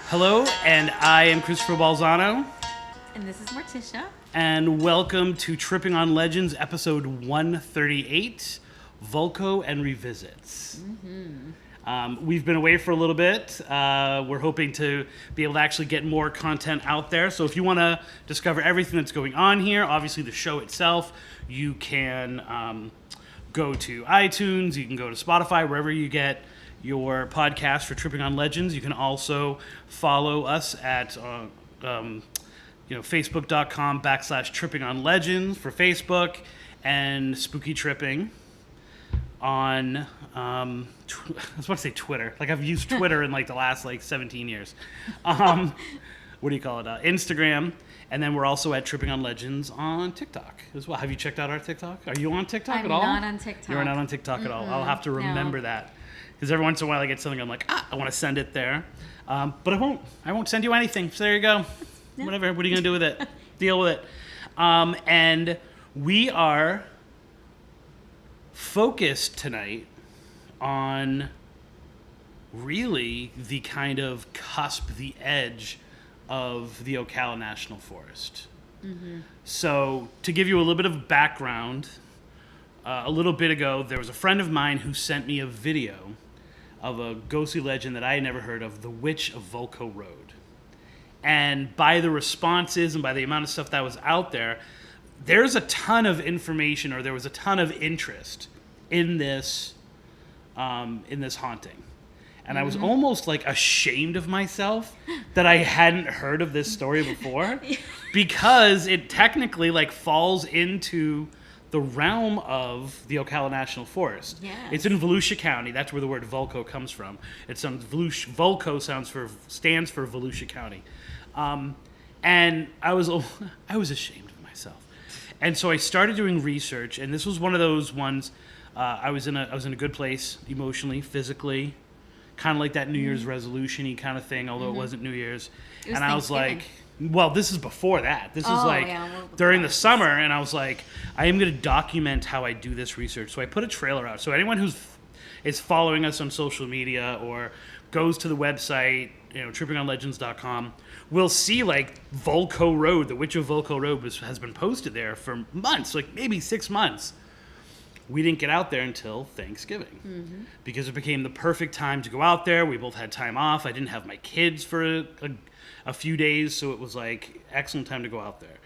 Hello, and I am Christopher Balzano. And this is Morticia. And welcome to Tripping on Legends, episode 138, Volco and Revists. We've been away for a little bit. We're hoping to be able to actually get more content out there. So if you want to discover everything that's going on here, obviously the show itself, you can go to iTunes, you can go to Spotify, wherever you get your podcast for Tripping on Legends. You can also follow us at Facebook.com/Tripping on Legends for Facebook, and Spooky Tripping on I was about to say Twitter. Like, I've used Twitter in like the last 17 years. What do you call it? Instagram. And then we're also at Tripping on Legends on TikTok as well. Have you checked out our TikTok? Are you on TikTok at all? I'm not on TikTok. You're not on TikTok at all. I'll have to remember that. Because every once in a while I get something, I'm like, I want to send it there. But I won't. I won't send you anything. So there you go. No. Whatever. What are you going to do with it? Deal with it. And we are focused tonight on really the kind of cusp, the edge of the Ocala National Forest. Mm-hmm. So to give you a little bit of background, a little bit ago, there was a friend of mine who sent me a video of a ghostly legend that I had never heard of, the Witch of Volco Road. And by the responses and by the amount of stuff that was out there, there's a ton of information, or there was a ton of interest in this haunting. And I was almost ashamed of myself that I hadn't heard of this story before, because it technically falls into the realm of the Ocala National Forest. Yes. It's in Volusia County. That's where the word Volco comes from. Volco stands for Volusia County. And I was ashamed of myself. And so I started doing research, and this was one of those ones. I was in a good place emotionally, physically, kind of like that New Year's resolution-y kind of thing, although it wasn't New Year's. And I was like, well, this is before that. This is during the summer, and I was like, I am going to document how I do this research. So I put a trailer out. So anyone is following us on social media or goes to the website, trippingonlegends.com, will see Volco Road, the Witch of Volco Road has been posted there for months, maybe 6 months. We didn't get out there until Thanksgiving because it became the perfect time to go out there. We both had time off. I didn't have my kids for a few days, so it was excellent time to go out there.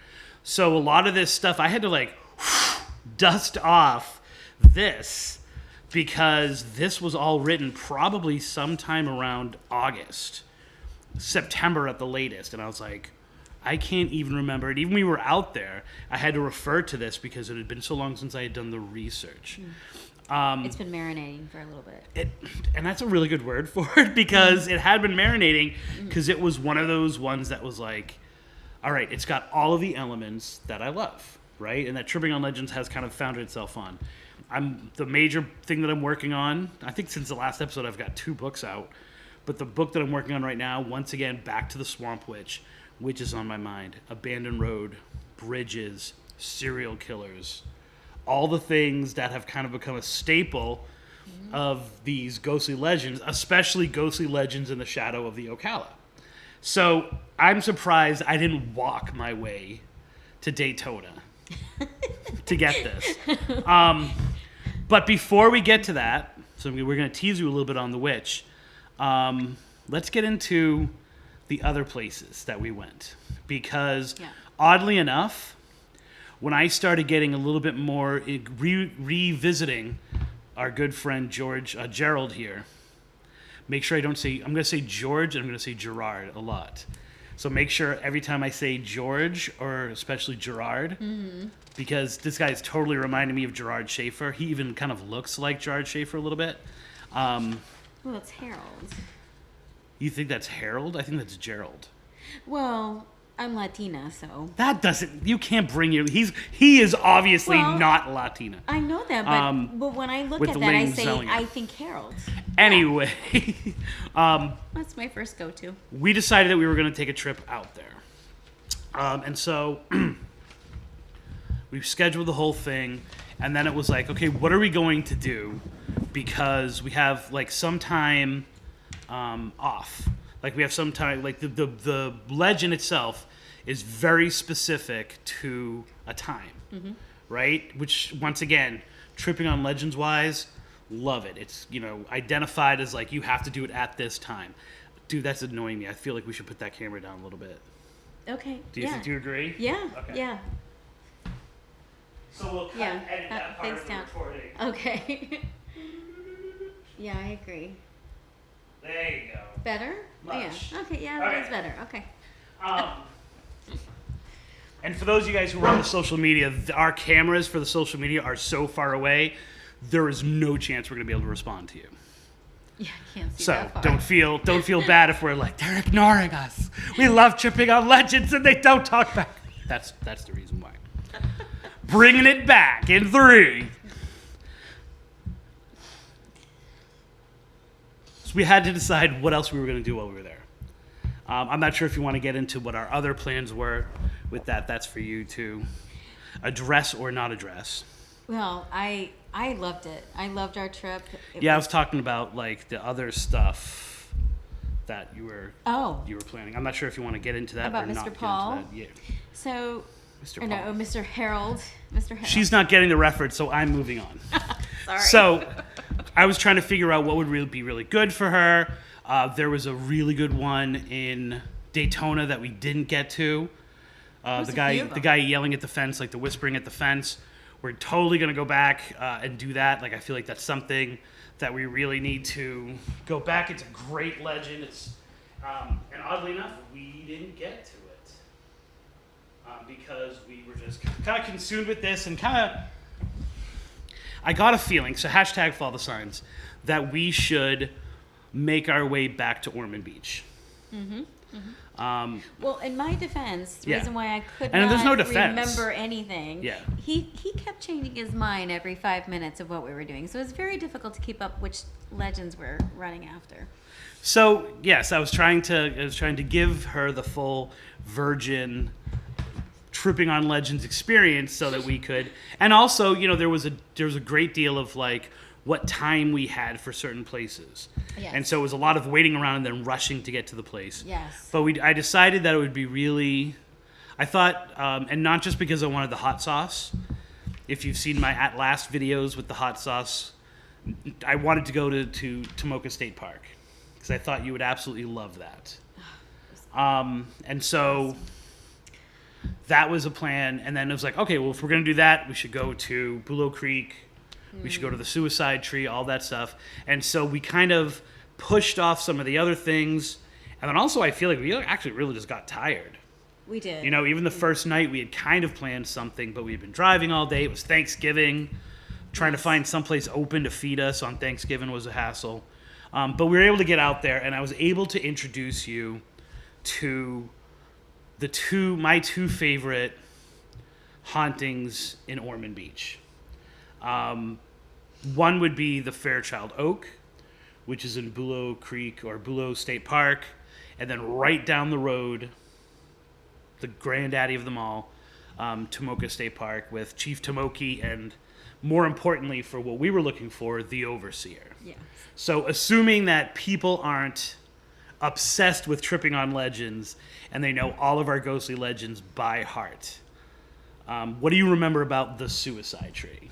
So a lot of this stuff, I had to dust off this, because this was all written probably sometime around August, September at the latest. And I was like, I can't even remember it. Even when we were out there, I had to refer to this because it had been so long since I had done the research. It's been marinating for a little bit. And that's a really good word for it, because it had been marinating, because it was one of those ones that was all right, it's got all of the elements that I love, right? And that Tripping on Legends has kind of founded itself on. The major thing that I'm working on, I think since the last episode I've got 2 books out, but the book that I'm working on right now, once again, Back to the Swamp Witch, which is on my mind. Abandoned road, bridges, serial killers, all the things that have kind of become a staple of these ghostly legends, especially ghostly legends in the shadow of the Ocala. So I'm surprised I didn't walk my way to Daytona to get this. But before we get to that, so we're going to tease you a little bit on the witch. Let's get into the other places that we went, because oddly enough, when I started getting a little bit more revisiting our good friend Gerald here, make sure I'm going to say George and I'm going to say Gerard a lot. So make sure every time I say George, or especially Gerard, because this guy is totally reminding me of Gerard Schaefer. He even kind of looks like Gerard Schaefer a little bit. Well, it's Harold. You think that's Harold? I think that's Gerald. Well, I'm Latina, so that doesn't. You can't bring your. He is obviously not Latina. I know that, but when I look at that, I think Harold. Anyway, that's my first go-to. We decided that we were going to take a trip out there, and so we scheduled the whole thing, and then it was okay, what are we going to do? Because we have some time off. Like we have some time, like the legend itself is very specific to a time, right? Which once again, tripping on legends wise, love it. It's identified as like you have to do it at this time. Dude, that's annoying me. I feel like we should put that camera down a little bit. Okay. Do you agree? Yeah. Okay. Yeah. So we'll kind of edit that part of the recording. Okay. Yeah, I agree. There you go. Better? Much. Yeah. Okay, yeah, that's better. Okay. And for those of you guys who are on the social media, our cameras for the social media are so far away, there is no chance we're going to be able to respond to you. Yeah, I can't see So that far. don't feel bad if we're like, they're ignoring us. We love tripping on legends and they don't talk back. That's the reason why. Bringing it back in 3. So we had to decide what else we were going to do while we were there. I'm not sure if you want to get into what our other plans were with that. That's for you to address or not address. Well, I loved it. I loved our trip. I was talking about like the other stuff that you were planning. I'm not sure if you want to get into that about or Mr. not Paul. get into that. Yeah. So, Mr. Paul. No, Mr. Harold. Mr. Harold. She's not getting the reference, so I'm moving on. Sorry. So, I was trying to figure out what would really be really good for her. There was a really good one in Daytona that we didn't get to. The guy yelling at the fence, like the whispering at the fence. We're totally going to go back and do that. Like, I feel like that's something that we really need to go back. It's a great legend. And oddly enough, we didn't get to it because we were just kind of consumed with this and kind of... I got a feeling, so hashtag follow the signs, that we should make our way back to Ormond Beach. Mm-hmm. Mm-hmm. Well, in my defense, the reason why I could and not there's no defense. remember anything, he kept changing his mind every 5 minutes of what we were doing. So it was very difficult to keep up which legends we're running after. So yes, I was trying to give her the full virgin tripping on legends experience so that we could, and also there was a great deal of like what time we had for certain places. Yes. And so it was a lot of waiting around and then rushing to get to the place. Yes. But I decided that it would be really, I thought, and not just because I wanted the hot sauce. If you've seen my at last videos with the hot sauce, I wanted to go to Tomoka State Park because I thought you would absolutely love that. And so that was a plan. And then it was like, okay, well, if we're going to do that, we should go to Bulow Creek. We should go to the suicide tree, all that stuff. And so we kind of pushed off some of the other things. And then also I feel like we actually really just got tired. We did. Even the first night we had kind of planned something, but we had been driving all day. It was Thanksgiving. Trying to find someplace open to feed us on Thanksgiving was a hassle. But we were able to get out there, and I was able to introduce you to my two favorite hauntings in Ormond Beach. One would be the Fairchild Oak, which is in Bulow Creek or Bulow State Park, and then right down the road, the granddaddy of them all, Tomoka State Park with Chief Tomoki and, more importantly, for what we were looking for, the Overseer. Yeah. So assuming that people aren't obsessed with tripping on legends and they know all of our ghostly legends by heart, what do you remember about the suicide tree?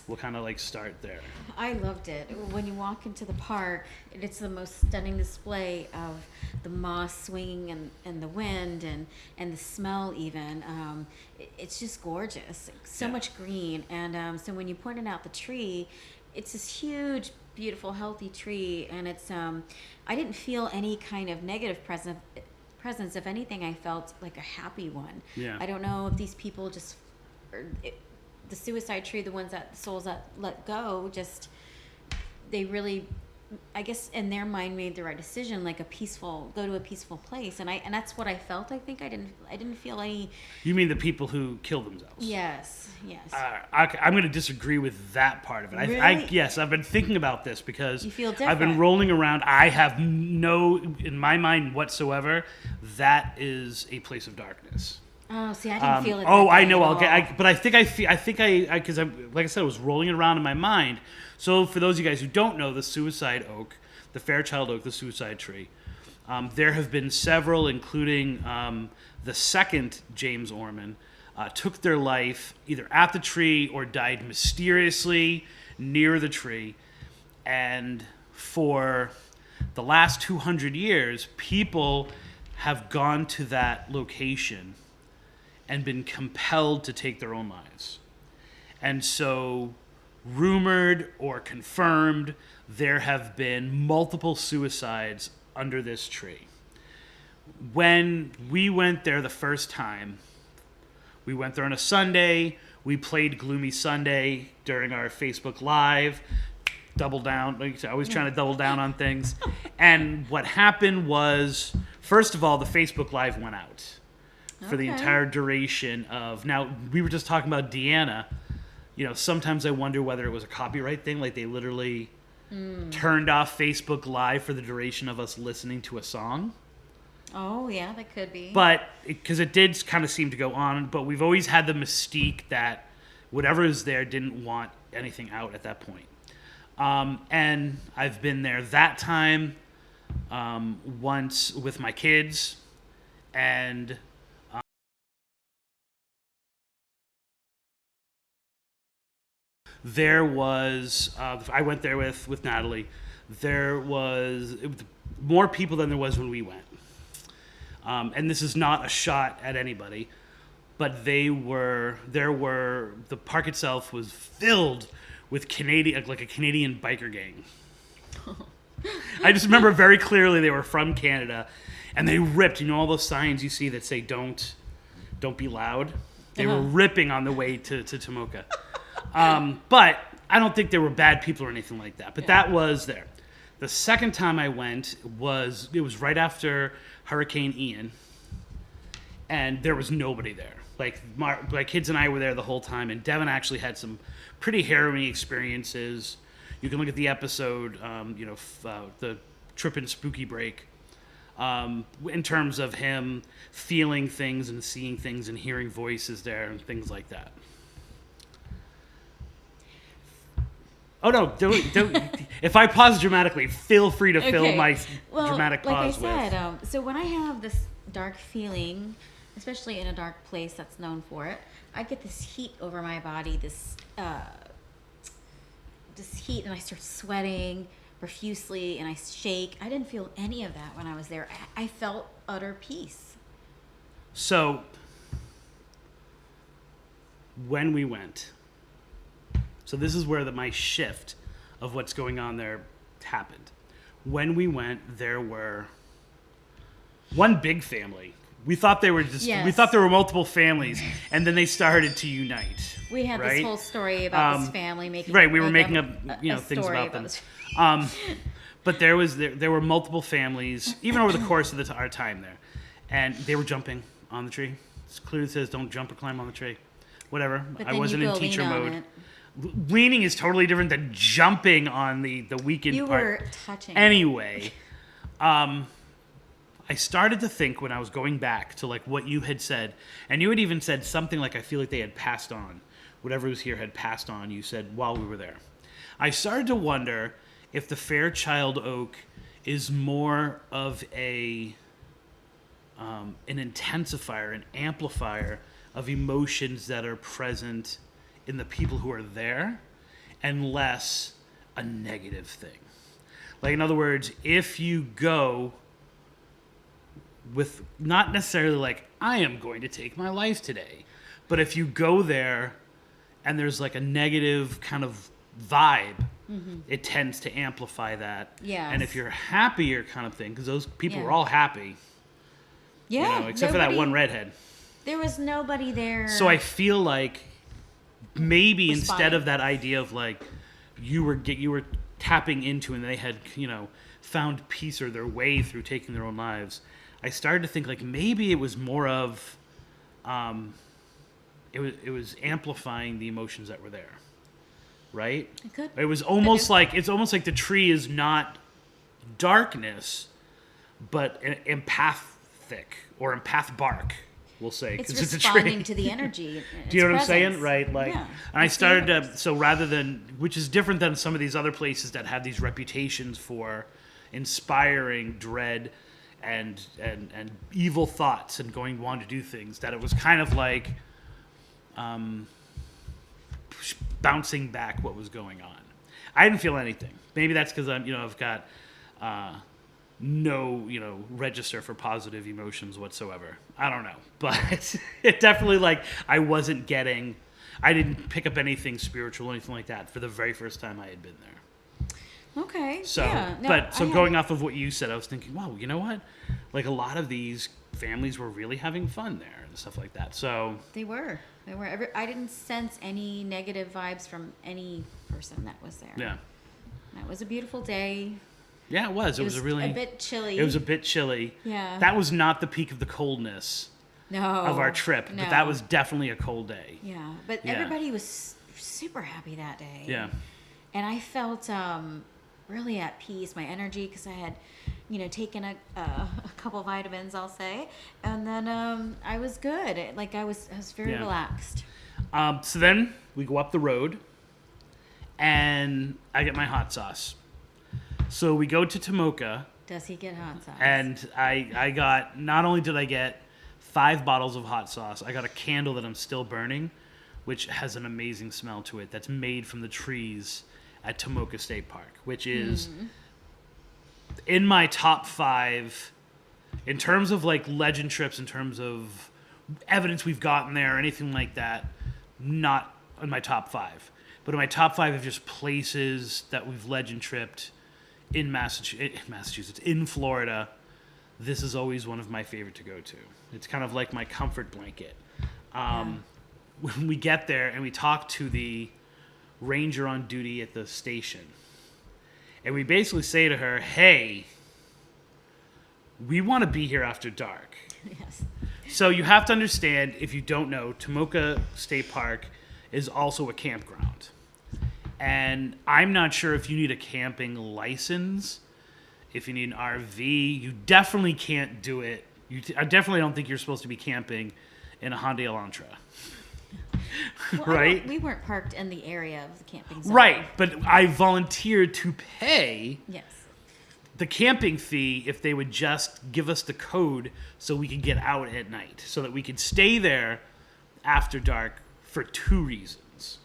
We'll kind of like start there. I loved it. When you walk into the park, it's the most stunning display of the moss swinging and the wind and the smell even. It's just gorgeous. So much green. And so when you pointed out the tree, it's this huge, beautiful, healthy tree. And it's I didn't feel any kind of negative presence. If anything, I felt like a happy one. Yeah. I don't know if these people just... the suicide tree, the souls that let go, just they really, I guess in their mind made the right decision, like go to a peaceful place, and that's what I felt. I think I didn't feel any. You mean the people who kill themselves? Yes. I'm going to disagree with that part of it. Really? Yes, I've been thinking about this because you feel different. I've been rolling around. I have no, in my mind whatsoever, that is a place of darkness. Oh, see, I didn't feel it. I know. But I think because like I said, I was rolling it around in my mind. So for those of you guys who don't know, the suicide oak, the Fairchild oak, the suicide tree, There have been several, including the second James Ormond, took their life either at the tree or died mysteriously near the tree. And for the last 200 years, people have gone to that location and been compelled to take their own lives. And so, rumored or confirmed, there have been multiple suicides under this tree. When we went there the first time, we went there on a Sunday. We played Gloomy Sunday during our Facebook Live. Double down. Like I said, always trying to double down on things. And what happened was, first of all, the Facebook Live went out for the entire duration of... Now, we were just talking about Deanna. You know, sometimes I wonder whether it was a copyright thing, like they literally turned off Facebook Live for the duration of us listening to a song. Oh, yeah, that could be. But, because it did kind of seem to go on, but we've always had the mystique that whatever is there didn't want anything out at that point. And I've been there that time once with my kids, and there was, I went there with Natalie. There was more people than there was when we went. And this is not a shot at anybody, but the park itself was filled with Canadian, like a Canadian biker gang. I just remember very clearly they were from Canada, and they ripped, you know, all those signs you see that say don't be loud. They were ripping on the way to Tomoka. But I don't think there were bad people or anything like that. But that was there. The second time I went it was right after Hurricane Ian, and there was nobody there. Like my kids and I were there the whole time, and Devin actually had some pretty harrowing experiences. You can look at the episode, the Trip and Spooky Break, in terms of him feeling things and seeing things and hearing voices there and things like that. Oh no! Don't. If I pause dramatically, feel free to fill my dramatic pause with. Like I said, so when I have this dark feeling, especially in a dark place that's known for it, I get this heat over my body, this heat, and I start sweating profusely, and I shake. I didn't feel any of that when I was there. I felt utter peace. So, when we went, so this is where my shift of what's going on there happened. When we went, there were one big family. We thought they were we thought there were multiple families, and then they started to unite. We had this whole story about this family making. Right, we were making up things about them. But there were multiple families, even over the course of our time there, and they were jumping on the tree. It clearly says don't jump or climb on the tree. Whatever. But I wasn't in teacher mode. It. Leaning is totally different than jumping on the weekend you part. You were touching. Anyway, I started to think when I was going back to like what you had said, and you had even said something like, I feel like they had passed on. Whatever was here had passed on, you said, while we were there. I started to wonder if the Fairchild Oak is more of an intensifier, an amplifier of emotions that are present in the people who are there, and less a negative thing. Like, in other words, if you go with not necessarily like, I am going to take my life today, but if you go there and there's like a negative kind of vibe, it tends to amplify that. Yes. And if you're happier kind of thing, because those people were all happy. Yeah. Except for that one redhead. There was nobody there. So I feel like maybe instead of that idea of like you were tapping into and they had, found peace or their way through taking their own lives, I started to think like maybe it was more of it was amplifying the emotions that were there. Right? It could. It was almost like the tree is not darkness, but empathic or empath bark. We'll say it's because responding to the energy. Do you know what I'm saying? Right? Like, yeah, and I started to, so rather than, which is different than some of these other places that have these reputations for inspiring dread and evil thoughts and wanting to do things, that it was kind of like bouncing back what was going on. I didn't feel anything. Maybe that's because I've got no register for positive emotions whatsoever. I don't know, but it definitely, like, I didn't pick up anything spiritual or anything like that for the very first time I had been there. Okay. So, yeah. No, going off of what you said, I was thinking, wow, you know what? Like, a lot of these families were really having fun there and stuff like that. So they were. I didn't sense any negative vibes from any person that was there. Yeah. That was a beautiful day. Yeah, it was. It was a bit chilly. It was a bit chilly. Yeah. That was not the peak of the coldness of our trip, but that was definitely a cold day. Yeah, but everybody was super happy that day. Yeah. And I felt really at peace, my energy, because I had, taken a couple vitamins, I'll say, and then I was good. I was very relaxed. So then we go up the road, and I get my hot sauce. So we go to Tomoka. Does he get hot sauce? And I got, not only did I get 5 bottles of hot sauce, I got a candle that I'm still burning, which has an amazing smell to it, that's made from the trees at Tomoka State Park, which is in my top 5 in terms of like legend trips, in terms of evidence we've gotten there or anything like that. Not in my top 5, but in my top 5 of just places that we've legend tripped in Massachusetts, in Florida. This is always one of my favorite to go to. It's kind of like my comfort blanket. When we get there and we talk to the ranger on duty at the station, and we basically say to her, hey, we want to be here after dark. Yes. So you have to understand, if you don't know, Tomoka State Park is also a campground. And I'm not sure if you need a camping license, if you need an RV. You definitely can't do it. I definitely don't think you're supposed to be camping in a Hyundai Elantra. Well, right? We weren't parked in the area of the camping zone. Right, but I volunteered to pay the camping fee if they would just give us the code so we could get out at night, so that we could stay there after dark for 2 reasons.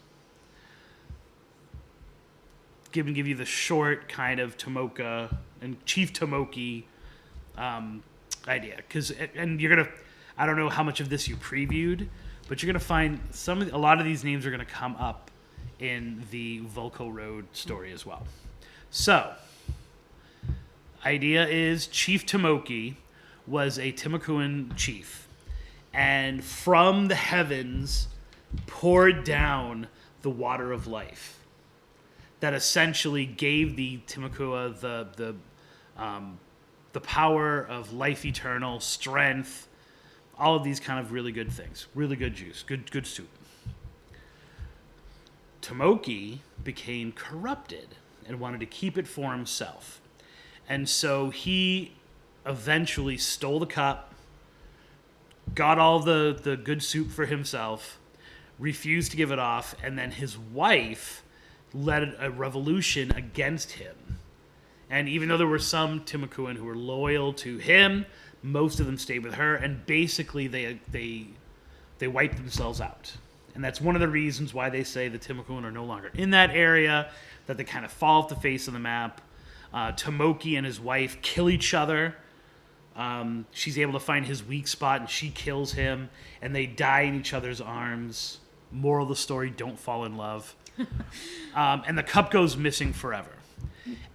Give you the short kind of Tomoka and Chief Tomoki idea, and you're gonna, I don't know how much of this you previewed, but you're gonna find a lot of these names are gonna come up in the Volco Road story as well. So, idea is Chief Tomoki was a Timucuan chief, and from the heavens poured down the water of life that essentially gave the Timucua the power of life eternal, strength, all of these kind of really good things. Really good juice, good soup. Tomoki became corrupted and wanted to keep it for himself. And so he eventually stole the cup, got all the good soup for himself, refused to give it off, and then his wife led a revolution against him. And even though there were some Timucuan who were loyal to him, most of them stayed with her, and basically they wiped themselves out. And that's one of the reasons why they say the Timucuan are no longer in that area, that they kind of fall off the face of the map. Tomoki and his wife kill each other. She's able to find his weak spot, and she kills him, and they die in each other's arms. Moral of the story, don't fall in love. And the cup goes missing forever.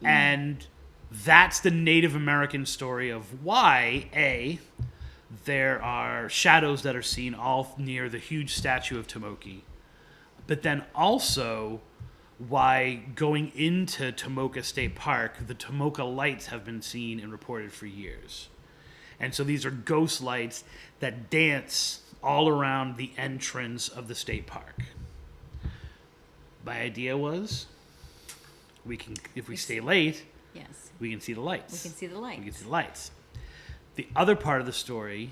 And that's the Native American story of why, there are shadows that are seen all near the huge statue of Tomoki, but then also why going into Tomoka State Park, the Tomoka lights have been seen and reported for years. And so these are ghost lights that dance all around the entrance of the state park. My idea was, if we stay late, we can see the lights. We can see the lights. We can see the lights. The other part of the story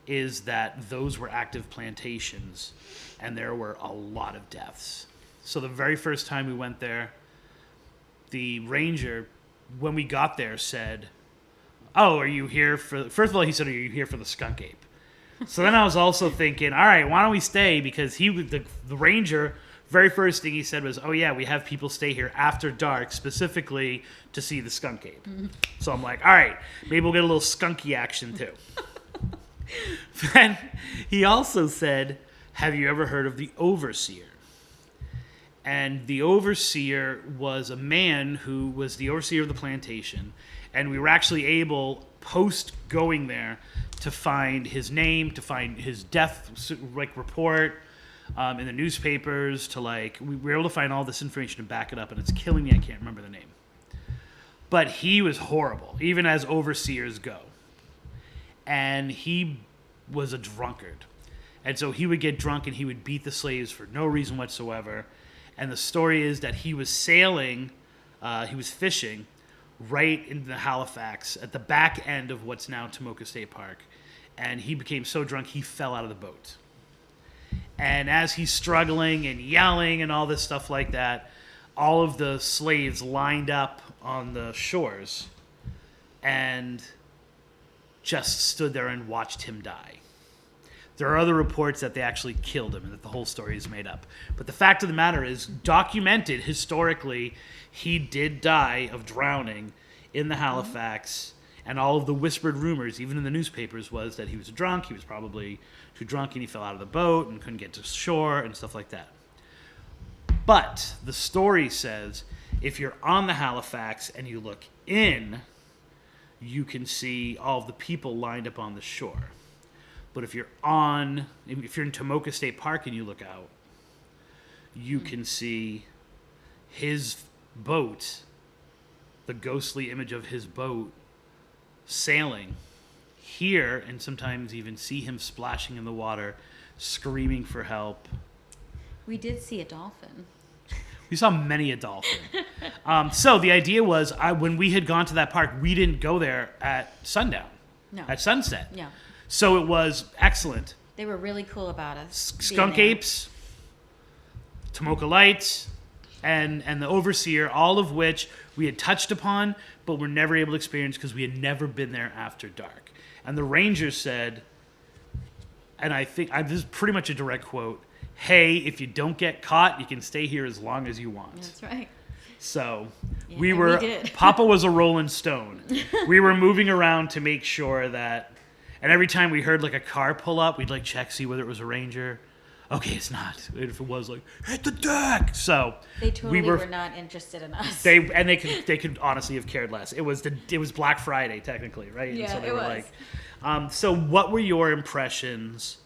is that those were active plantations, and there were a lot of deaths. So the very first time we went there, the ranger, when we got there, said, oh, are you here for... First of all, he said, are you here for the skunk ape? So then I was also thinking, all right, why don't we stay? Because the ranger, very first thing he said was, oh, yeah, we have people stay here after dark specifically to see the skunk ape. Mm-hmm. So I'm like, all right, maybe we'll get a little skunky action too. Then he also said, have you ever heard of the overseer? And the overseer was a man who was the overseer of the plantation. And we were actually able, post going there, to find his name, to find his death report in the newspapers, we were able to find all this information to back it up, and it's killing me I can't remember the name. But he was horrible, even as overseers go. And he was a drunkard. And so he would get drunk and he would beat the slaves for no reason whatsoever. And the story is that he was sailing, he was fishing right in the Halifax at the back end of what's now Tomoka State Park. And he became so drunk he fell out of the boat. And as he's struggling and yelling and all this stuff like that, all of the slaves lined up on the shores and just stood there and watched him die. There are other reports that they actually killed him and that the whole story is made up. But the fact of the matter is, documented historically, he did die of drowning in the Halifax. And all of the whispered rumors, even in the newspapers, was that he was drunk. He was probably too drunk and he fell out of the boat and couldn't get to shore and stuff like that. But the story says if you're on the Halifax and you look in, you can see all of the people lined up on the shore. But if you're in Tomoka State Park and you look out, you can see his boat, the ghostly image of his boat, sailing here, and sometimes even see him splashing in the water, screaming for help. We did see a dolphin. We saw many a dolphin. So the idea was, when we had gone to that park, we didn't go there at sundown. No. At sunset. No. So it was excellent. They were really cool about us. Skunk apes, Tomoka lights, and the overseer, all of which we had touched upon, but were never able to experience because we had never been there after dark. And the ranger said, and I think this is pretty much a direct quote, hey, if you don't get caught, you can stay here as long as you want. That's right. So yeah, we did. Papa was a rolling stone. We were moving around to make sure that, and every time we heard like a car pull up, we'd like check, see whether it was a ranger. Okay, it's not. If it was, like, hit the deck. So they totally were not interested in us. They could honestly have cared less. It was Black Friday technically, right? Yeah, and so they it were was. Like, so what were your impressions?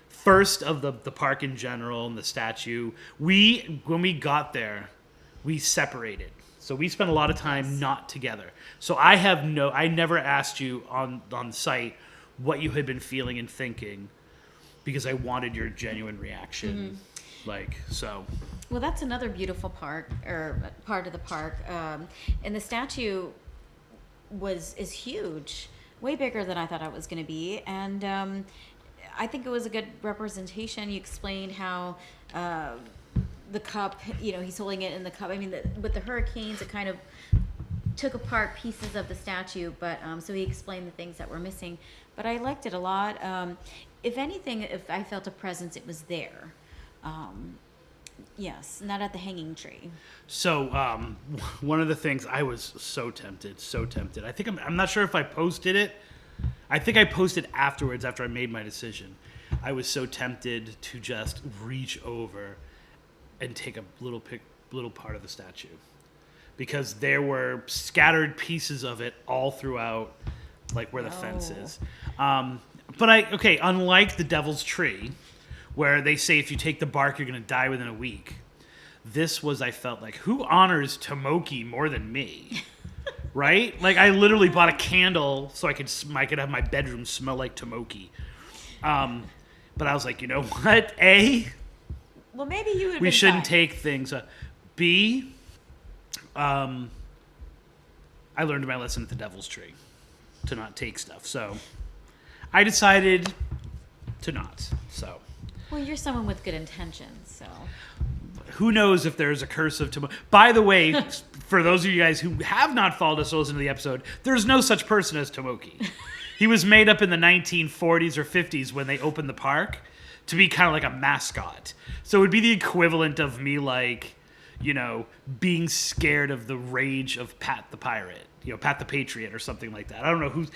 First of the park in general and the statue. When we got there, we separated. So we spent a lot of time not together. So I never asked you on site what you had been feeling and thinking, because I wanted your genuine reaction. Mm-hmm. Well, that's another beautiful part of the park. And the statue is huge, way bigger than I thought it was going to be. And I think it was a good representation. You explained how the cup, he's holding it in the cup. I mean, with the hurricanes, it kind of took apart pieces of the statue, but so he explained the things that were missing. But I liked it a lot. If anything, if I felt a presence, it was there. Yes, not at the hanging tree. So one of the things, I was so tempted. I think I'm not sure if I posted it. I think I posted afterwards after I made my decision. I was so tempted to just reach over and take a little part of the statue, because there were scattered pieces of it all throughout, like where the fence is. But unlike the Devil's Tree, where they say if you take the bark, you're going to die within a week, this was, I felt like, who honors Tomoki more than me? Right? Like, I literally bought a candle so I could have my bedroom smell like Tomoki. But I was like, you know what? A, well, maybe you would. We shouldn't take things. B, I learned my lesson at the Devil's Tree to not take stuff. So I decided to not. So. Well, you're someone with good intentions, so. who knows if there's a curse of Tomoka. By the way, for those of you guys who have not followed us or listened to the episode, there's no such person as Tomoki. He was made up in the 1940s or 50s when they opened the park to be kind of like a mascot. So it would be the equivalent of me, like, you know, being scared of the rage of Pat the Pirate, you know, Pat the Patriot or something like that. I don't know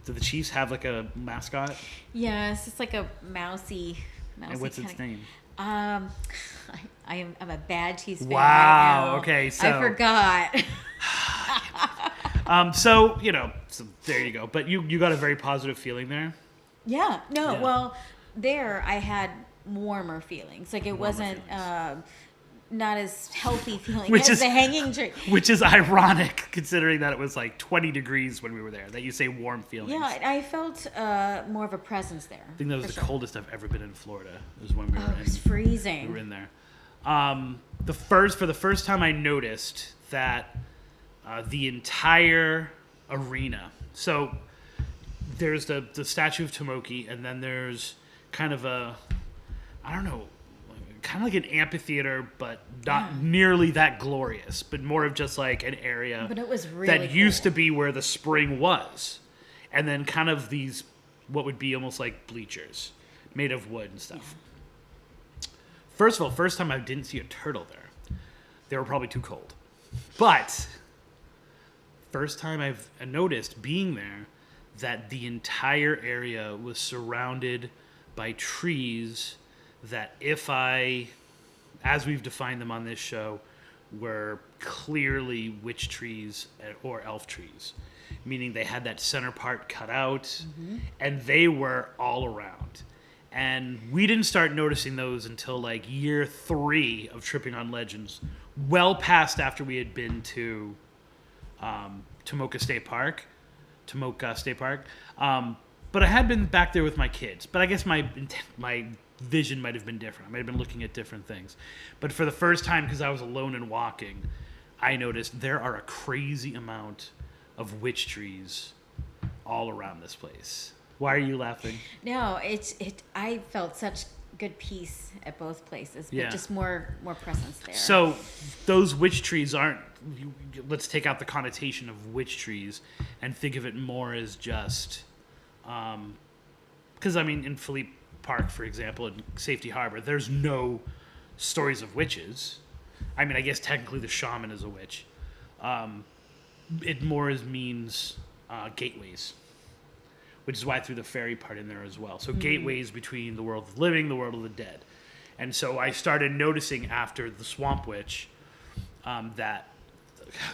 do the Chiefs have like a mascot? Yes, it's like a mousy. And what's its name? I'm a bad Chiefs fan wow. right now. Okay, so I forgot. so you know, so there you go. But you got a very positive feeling there. Yeah. No. Yeah. Well, there I had warmer feelings. Like it wasn't not as healthy feeling as the hanging tree. Which is ironic considering that it was like 20 degrees when we were there. That you say warm feelings. Yeah, I felt more of a presence there. I think that was the coldest I've ever been in Florida. It was when we were in. It was freezing. We were in there. For the first time, I noticed that the entire arena. So there's the statue of Tomoki, and then there's kind of a, I don't know, kind of like an amphitheater, but not nearly that glorious, but more of just like an area but it was really that used to be where the spring was. And then kind of these, what would be almost like bleachers made of wood and stuff. Yeah. First of all, first time I didn't see a turtle there. They were probably too cold. But first time I've noticed being there that the entire area was surrounded by trees that as we've defined them on this show, were clearly witch trees or elf trees. Meaning they had that center part cut out, and they were all around. And we didn't start noticing those until like year 3 of Tripping on Legends, well past after we had been to Tomoka State Park. But I had been back there with my kids. But I guess my vision might have been different. I might have been looking at different things. But for the first time, because I was alone and walking, I noticed there are a crazy amount of witch trees all around this place. Why are you laughing? No, I felt such good peace at both places, but just more presence there. So those witch trees aren't, let's take out the connotation of witch trees and think of it more as just, because I mean, in Philippe Park, for example, in Safety Harbor, there's no stories of witches. I mean, I guess technically the shaman is a witch. It more means gateways, which is why I threw the fairy part in there as well. So gateways between the world of the living, the world of the dead. And so I started noticing after the Swamp Witch that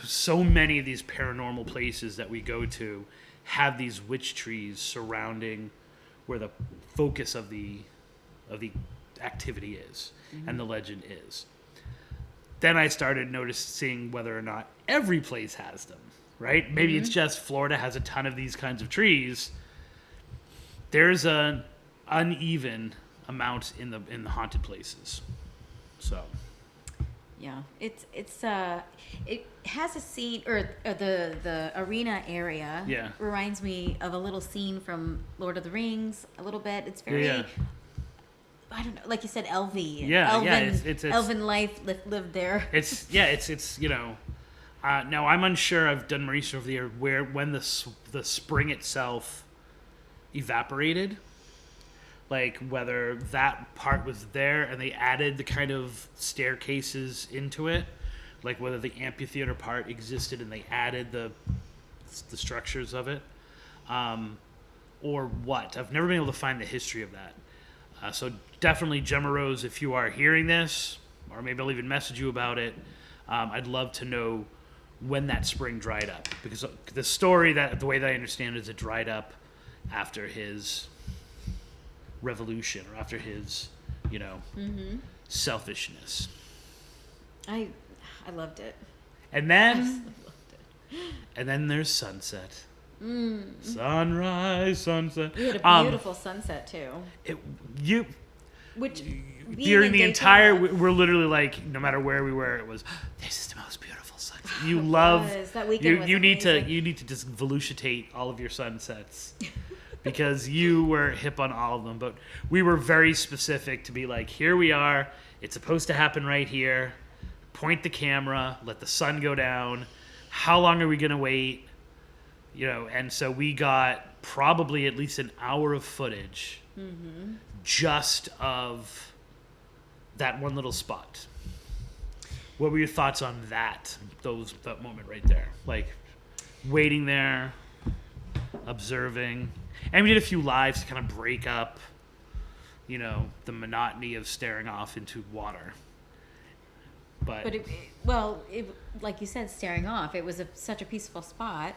so many of these paranormal places that we go to have these witch trees surrounding where the focus of the activity is and the legend is. Then I started noticing whether or not every place has them, right? Maybe it's just Florida has a ton of these kinds of trees. There's an uneven amount in the haunted places. So yeah, it has a scene, or the arena area reminds me of a little scene from Lord of the Rings a little bit. It's very I don't know, like you said, elven. It's elven life lived there. It's you know. Now I'm unsure. I've done research over the year when the spring itself evaporated, like whether that part was there and they added the kind of staircases into it, like whether the amphitheater part existed and they added the structures of it, or what. I've never been able to find the history of that. So definitely, Gemma Rose, if you are hearing this, or maybe I'll even message you about it, I'd love to know when that spring dried up. Because the story, the way that I understand it, is it dried up after his revolution, or after his, selfishness. I loved it. And then there's sunset. Sunrise, sunset. We had a beautiful sunset too. During the entire, we're literally like, no matter where we were, it was, this is the most beautiful sunset. You love that weekend was you need amazing. to just volucitate all of your sunsets. because you were hip on all of them. But we were very specific to be like, here we are. It's supposed to happen right here. Point the camera. Let the sun go down. How long are we going to wait? And so we got probably at least an hour of footage just of that one little spot. What were your thoughts on that moment right there? Like, waiting there, observing. And we did a few lives to kind of break up, the monotony of staring off into water. But like you said, staring off, it was such a peaceful spot.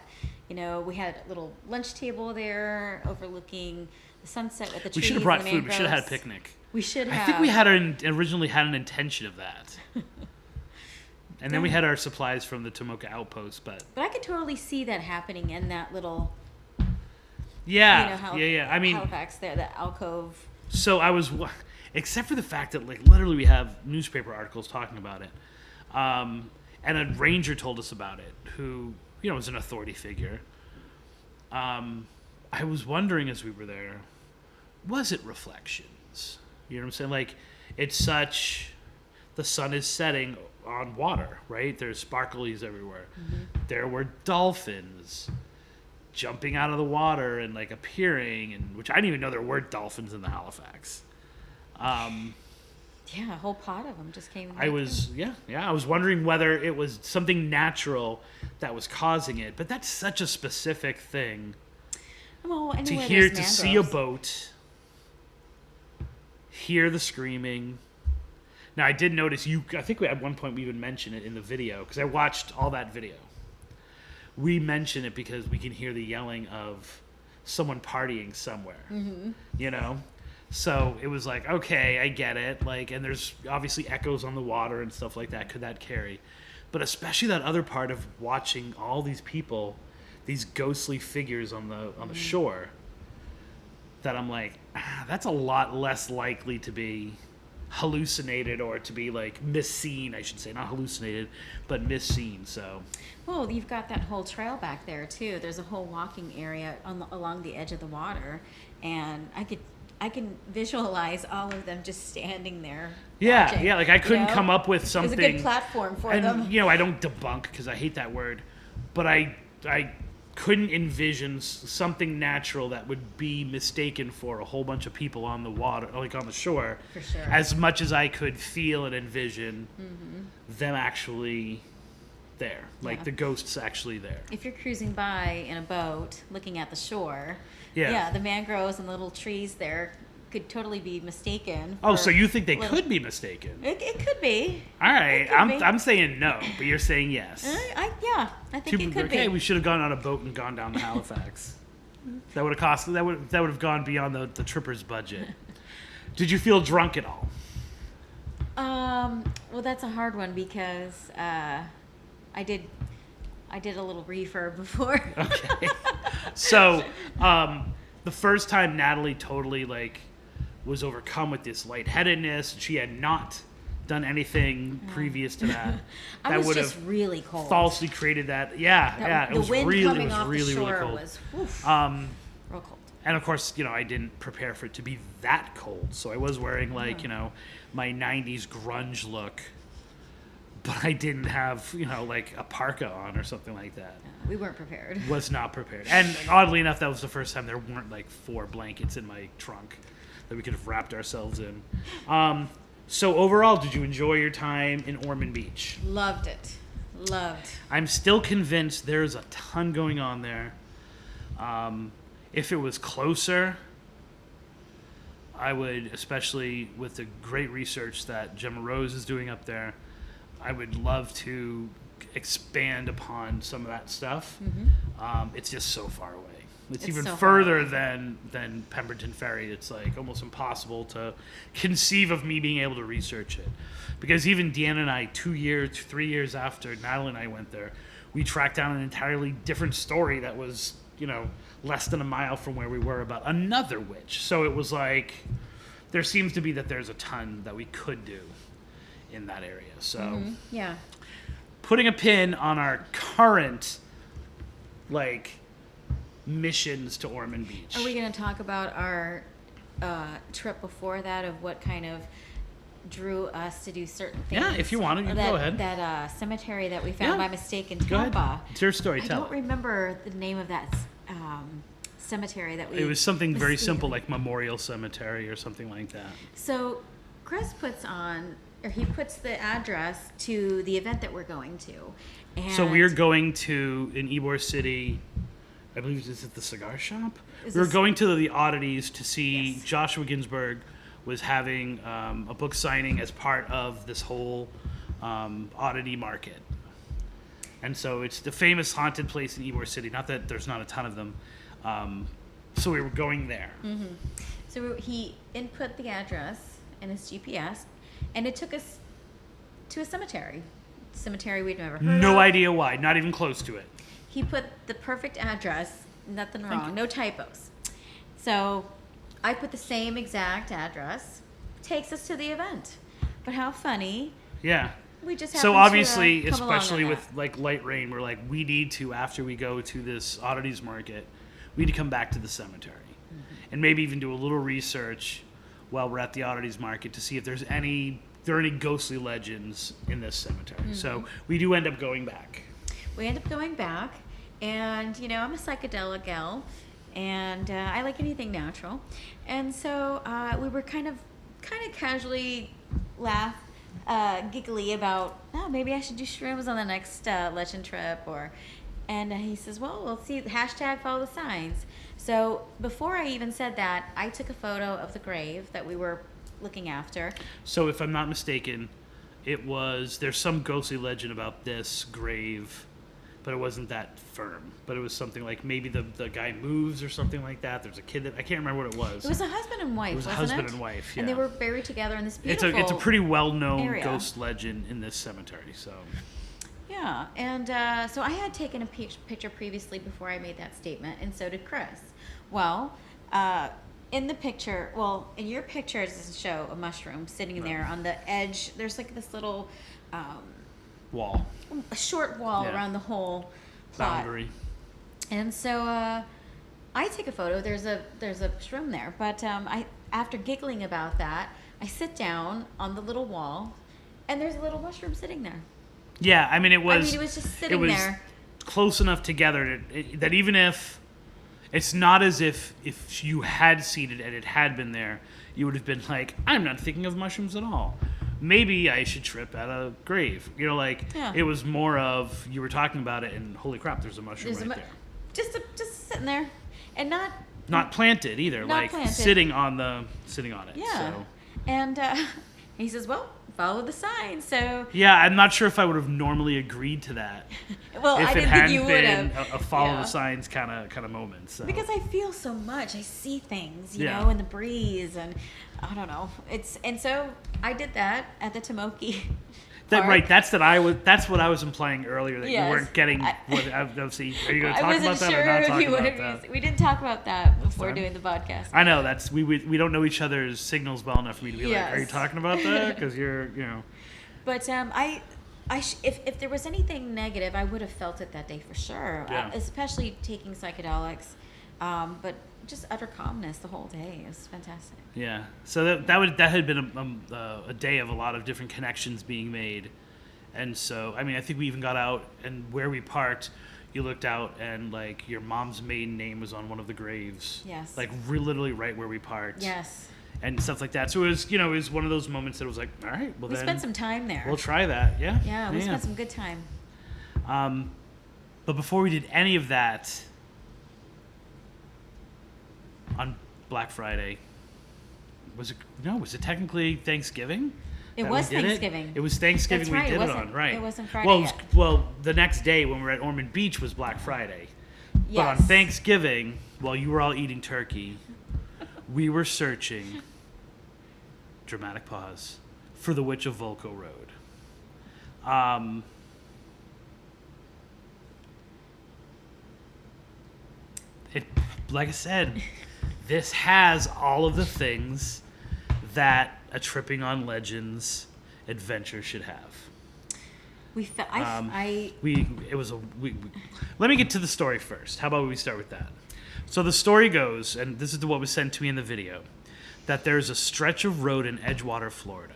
We had a little lunch table there overlooking the sunset with the trees. We should have brought food. We should have had a picnic. We should have. I think we originally had an intention of that. And then we had our supplies from the Tomoka outpost, but I could totally see that happening in that little yeah. I mean, Halifax there, the alcove. So I was, except for the fact that like literally we have newspaper articles talking about it, and a ranger told us about it, who was an authority figure. I was wondering as we were there, was it reflections? You know what I'm saying? Like, the sun is setting on water, right? There's sparklies everywhere. There were dolphins jumping out of the water and like appearing, and which I didn't even know there were dolphins in the Halifax. A whole pot of them just came. I was wondering whether it was something natural that was causing it, but that's such a specific thing. Well, to see a boat, hear the screaming. Now, I did notice I think at one point we even mentioned it in the video, because I watched all that video. We mention it because we can hear the yelling of someone partying somewhere, So it was like, okay, I get it. Like, and there's obviously echoes on the water and stuff like that. Could that carry? But especially that other part of watching all these people, these ghostly figures on the shore, that I'm like, that's a lot less likely to be hallucinated or to be like misseen, I should say, not hallucinated, but misseen. So, well, you've got that whole trail back there too. There's a whole walking area along the edge of the water, and I can visualize all of them just standing there. Watching, like I couldn't come up with something. It was a good platform for them. I don't debunk because I hate that word, but I couldn't envision something natural that would be mistaken for a whole bunch of people on the water, like on the shore. For sure. As much as I could feel and envision them actually there, like the ghosts actually there. If you're cruising by in a boat looking at the shore, the mangroves and the little trees there could totally be mistaken. Oh, so you think they could be mistaken? It could be. All right, I'm saying no, but you're saying yes. I think it could be. Okay, we should have gone on a boat and gone down to Halifax. That would have cost. That would have gone beyond the tripper's budget. Did you feel drunk at all? Well, that's a hard one because I did a little reefer before. Okay. So, the first time Natalie totally was overcome with this lightheadedness, she had not done anything previous to that. I was just really cold. Falsely created that. It was really cold. Was real cold. And of course, I didn't prepare for it to be that cold, so I was wearing my 90s grunge look. But I didn't have, a parka on or something like that. We weren't prepared. Was not prepared. And oddly enough, that was the first time there weren't 4 blankets in my trunk that we could have wrapped ourselves in. So overall, did you enjoy your time in Ormond Beach? Loved it. I'm still convinced there's a ton going on there. If it was closer, I would, especially with the great research that Gemma Rose is doing up there, I would love to expand upon some of that stuff. It's just so far away. It's even so further than Pemberton Ferry. It's almost impossible to conceive of me being able to research it. Because even Deanna and I, 3 years after Natalie and I went there, we tracked down an entirely different story that was, less than a mile from where we were about another witch. So it was there seems to be that there's a ton that we could do in that area. So putting a pin on our current missions to Ormond Beach. Are we going to talk about our trip before that, of what kind of drew us to do certain things? Yeah, if you want to, you go ahead. That cemetery that we found by mistake in Go Tampa. ahead. It's your story. I Tell don't it. remember the name of that cemetery that we... It was something very simple, like Memorial Cemetery or something like that. So Chris puts the address to the event that we're going to. And So we're going to, in Ybor City, I believe, is it the cigar shop? We were going to the Oddities to see Joshua Ginsberg was having a book signing as part of this whole oddity market. And so it's the famous haunted place in Ybor City. Not that there's not a ton of them. So we were going there. Mm-hmm. So he input the address in his GPS, and it took us to a cemetery we'd never heard of. No idea why. Not even close to it. He put the perfect address, nothing wrong, no typos. So I put the same exact address, takes us to the event. But how funny. Yeah. We just So happened obviously, to, come along especially on with that. like light rain, we're like, we need to, after we go to this oddities market, we need to come back to the cemetery. Mm-hmm. And maybe even do a little research while we're at the oddities market to see if there are any ghostly legends in this cemetery. Mm-hmm. So we do end up going back. We end up going back, and I'm a psychedelic gal, and I like anything natural. And so we were kind of casually giggly about, maybe I should do shrooms on the next legend trip, and he says, well, we'll see, #follow the signs. So before I even said that, I took a photo of the grave that we were looking after. So if I'm not mistaken, there's some ghostly legend about this grave, but it wasn't that firm. But it was something like maybe the guy moves or something like that. There's a kid I can't remember what it was. It was a husband and wife, wasn't it? It was a husband and wife, yeah. And they were buried together in this beautiful It's a pretty well-known area. Ghost legend in this cemetery, so... Yeah, and so I had taken a picture previously before I made that statement, and so did Chris. Well, in your picture, it doesn't show a mushroom sitting there on the edge. There's like this little... wall. A short wall around the whole plot. Boundary. And so I take a photo. There's a shroom there, but after giggling about that, I sit down on the little wall, and there's a little mushroom sitting there. Yeah, I mean, it was just sitting there. Close enough together that even if it's not as if you had seen it and it had been there, you would have been like, I'm not thinking of mushrooms at all. Maybe I should trip at a grave. It was more of, you were talking about it and holy crap, there's a mushroom there. Just sitting there, and not planted either, planted. sitting on it. Yeah. So. And he says, well, follow the sign. So yeah, I'm not sure if I would have normally agreed to that. Well, if I it didn't hadn't think you would been have. a follow the signs kind of moment. So. Because I feel so much. I see things, you Yeah. know, in the breeze, and I don't know. And so I did that at the Tomoka. Right, that's what I was implying earlier, that you weren't getting what obviously. Are you going to talk about that or not talk about that? We didn't talk about that before doing the podcast. I know we don't know each other's signals well enough for me to be like, are you talking about that? Because you're. But if there was anything negative, I would have felt it that day for sure. Yeah. Especially taking psychedelics, but just utter calmness the whole day. It was fantastic. Yeah. So that had been a day of a lot of different connections being made, and so I mean I think we even got out, and where we parked, you looked out and like your mom's maiden name was on one of the graves. Yes. Like literally right where we parked. Yes. And stuff like that. So it was one of those moments that was like, all right, well, we spent some time there. We'll try that. Yeah. Yeah, we spent some good time. But before we did any of that, on Black Friday, was it technically Thanksgiving? It was Thanksgiving. It was Thanksgiving. That's right. We did it on, right? It wasn't Friday. Well, the next day when we were at Ormond Beach was Black Friday. Yes. But on Thanksgiving, while you were all eating turkey, we were searching, dramatic pause, for the Witch of Volco Road. Like I said, this has all of the things that a Tripping on Legends adventure should have. Let me get to the story first. How about we start with that? So the story goes, and this is what was sent to me in the video, that there's a stretch of road in Edgewater, Florida,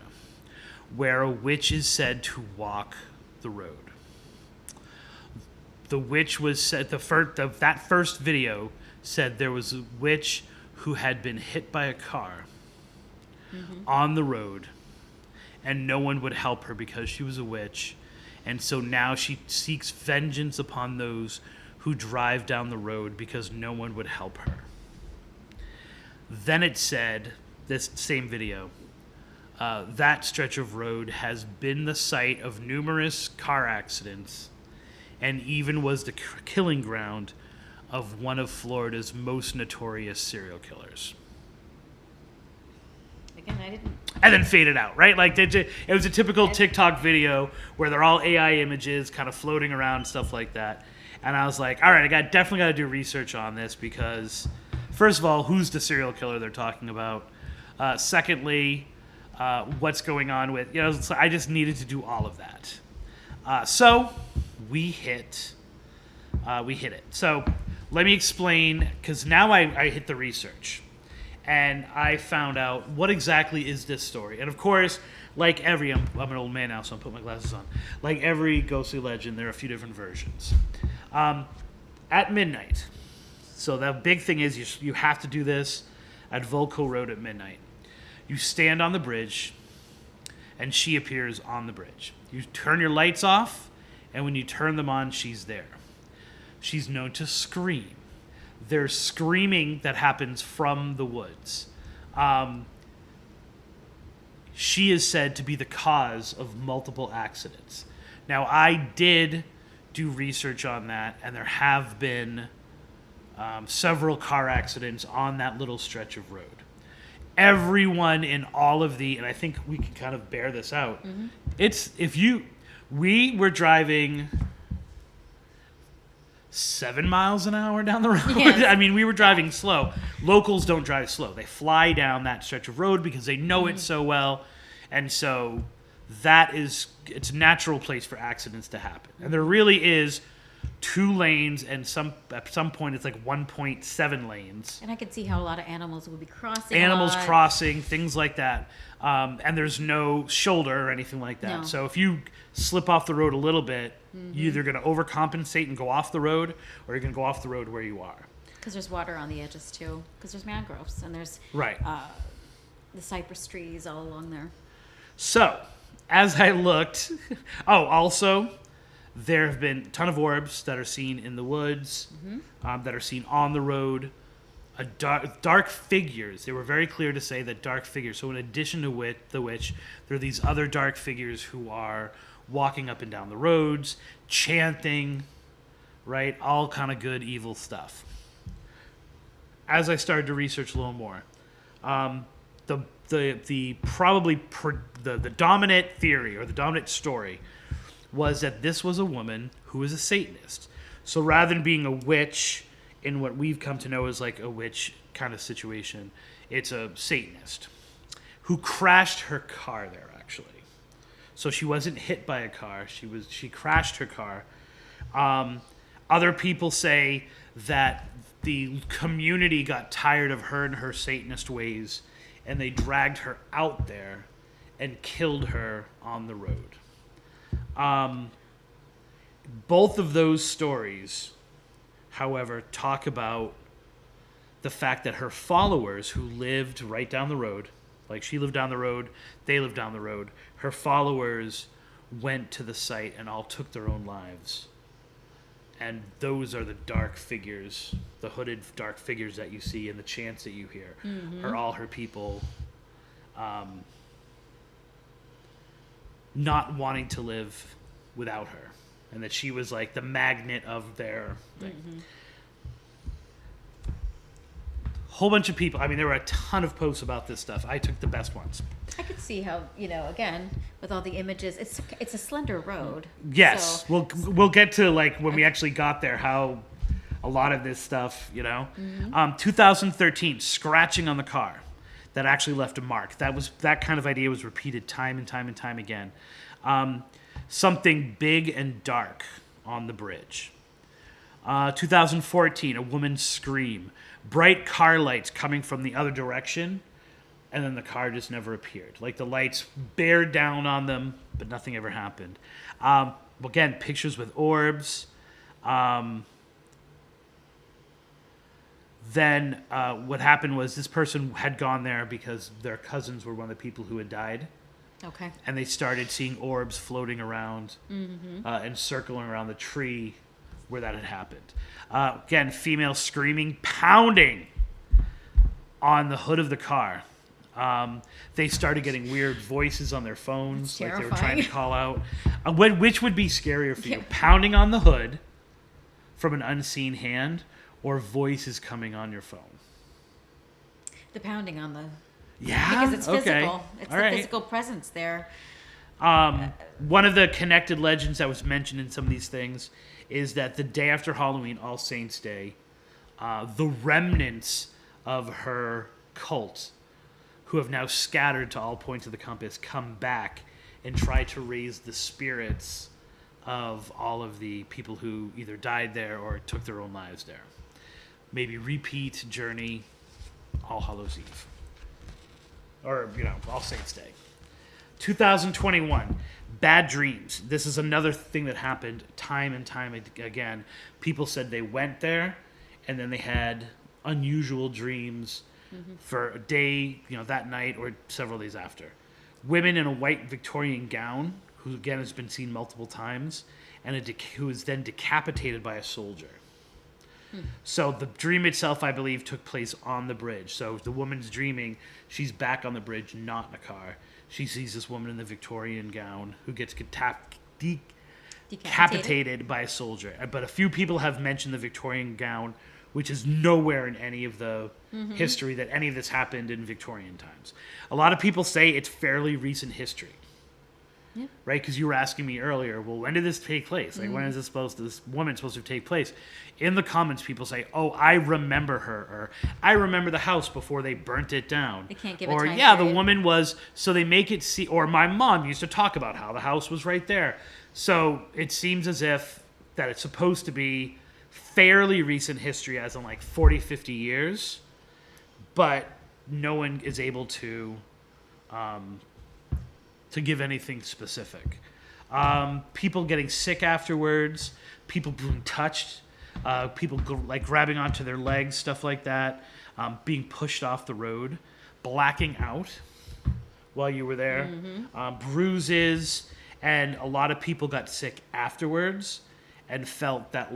where a witch is said to walk the road. The witch was said, that first video said there was a witch who had been hit by a car on the road, and no one would help her because she was a witch. And so now she seeks vengeance upon those who drive down the road because no one would help her. Then it said, this same video, that stretch of road has been the site of numerous car accidents and even was the killing ground of one of Florida's most notorious serial killers. Again, I didn't. And then faded out, right? Like it was a typical TikTok video where they're all AI images kind of floating around, stuff like that. And I was like, all right, definitely got to do research on this because, first of all, who's the serial killer they're talking about? Secondly, what's going on with, so I just needed to do all of that. So we hit it. So let me explain, because now I hit the research. And I found out what exactly is this story. And of course, like every, I'm an old man now, so I'm putting my glasses on. Like every ghostly legend, there are a few different versions. At midnight, so the big thing is you have to do this at Volco Road at midnight. You stand on the bridge, and she appears on the bridge. You turn your lights off, and when you turn them on, she's there. She's known to scream. There's screaming that happens from the woods. She is said to be the cause of multiple accidents. Now, I did do research on that, and there have been several car accidents on that little stretch of road. Everyone in all of and I think we can kind of bear this out. We were driving 7 miles an hour down the road. Yes. I mean, we were driving slow. Locals don't drive slow. They fly down that stretch of road because they know it so well. And so it's a natural place for accidents to happen. And there really is 2 lanes, and at some point it's like 1.7 lanes. And I could see how a lot of animals would be crossing. Crossing, things like that. And there's no shoulder or anything like that. No. So if you slip off the road a little bit, you're either going to overcompensate and go off the road, or you're going to go off the road where you are. Because there's water on the edges too. Because there's mangroves and there's the cypress trees all along there. So as I looked, also there have been a ton of orbs that are seen in the woods, that are seen on the road. Dark figures. They were very clear to say that dark figures. So in addition to the witch, there are these other dark figures who are walking up and down the roads, chanting, right? All kind of good, evil stuff. As I started to research a little more, the dominant theory or the dominant story was that this was a woman who was a Satanist. So rather than being a witch in what we've come to know as like a witch kind of situation, it's a Satanist who crashed her car there, actually. So she wasn't hit by a car. She crashed her car. Other people say that the community got tired of her and her Satanist ways, and they dragged her out there and killed her on the road. Both of those stories, however, talk about the fact that her followers who lived right down the road, like she lived down the road, they lived down the road, her followers went to the site and all took their own lives. And those are the dark figures, the hooded dark figures that you see and the chants that you hear are all her people not wanting to live without her. And that she was like the magnet of their thing. Whole bunch of people. I mean, there were a ton of posts about this stuff. I took the best ones. I could see how, again, with all the images, it's a slender road. Yes, so. We'll get to like when we actually got there how a lot of this stuff, 2013, scratching on the car that actually left a mark. That kind of idea was repeated time and time and time again. Something big and dark on the bridge. 2014, a woman's scream. Bright car lights coming from the other direction, and then the car just never appeared. Like the lights bared down on them, but nothing ever happened. Again, pictures with orbs. Then what happened was this person had gone there because their cousins were one of the people who had died. Okay. And they started seeing orbs floating around and circling around the tree where that had happened. Again, female screaming, pounding on the hood of the car. They started getting weird voices on their phones, like they were trying to call out. Which would be scarier for you? Pounding on the hood from an unseen hand, or voices coming on your phone? The pounding on the... Yeah? Because it's physical. Okay. It's All the right. physical presence there. One of the connected legends that was mentioned in some of these things is that the day after Halloween, All Saints' Day, the remnants of her cult, who have now scattered to all points of the compass, come back and try to raise the spirits of all of the people who either died there or took their own lives there. Maybe repeat journey All Hallows Eve. Or, All Saints' Day. 2021, bad dreams. This is another thing that happened time and time again. People said they went there, and then they had unusual dreams for a day, that night, or several days after. Women in a white Victorian gown, who again has been seen multiple times, and who was then decapitated by a soldier. So the dream itself, I believe, took place on the bridge. So the woman's dreaming, she's back on the bridge, not in a car. She sees this woman in the Victorian gown who gets decapitated by a soldier. But a few people have mentioned the Victorian gown, which is nowhere in any of the history that any of this happened in Victorian times. A lot of people say it's fairly recent history. Yeah. Right? Because you were asking me earlier, well, when did this take place? Like, when is this woman supposed to take place? In the comments, people say, oh, I remember her, or I remember the house before they burnt it down. They can't give a or, time yeah, period. the woman was, so they make it see, or my mom used to talk about how the house was right there. So it seems as if that it's supposed to be fairly recent history, as in like 40, 50 years, but no one is able to give anything specific. People getting sick afterwards, people being touched, people grabbing onto their legs, stuff like that, being pushed off the road, blacking out while you were there, bruises, and a lot of people got sick afterwards and felt that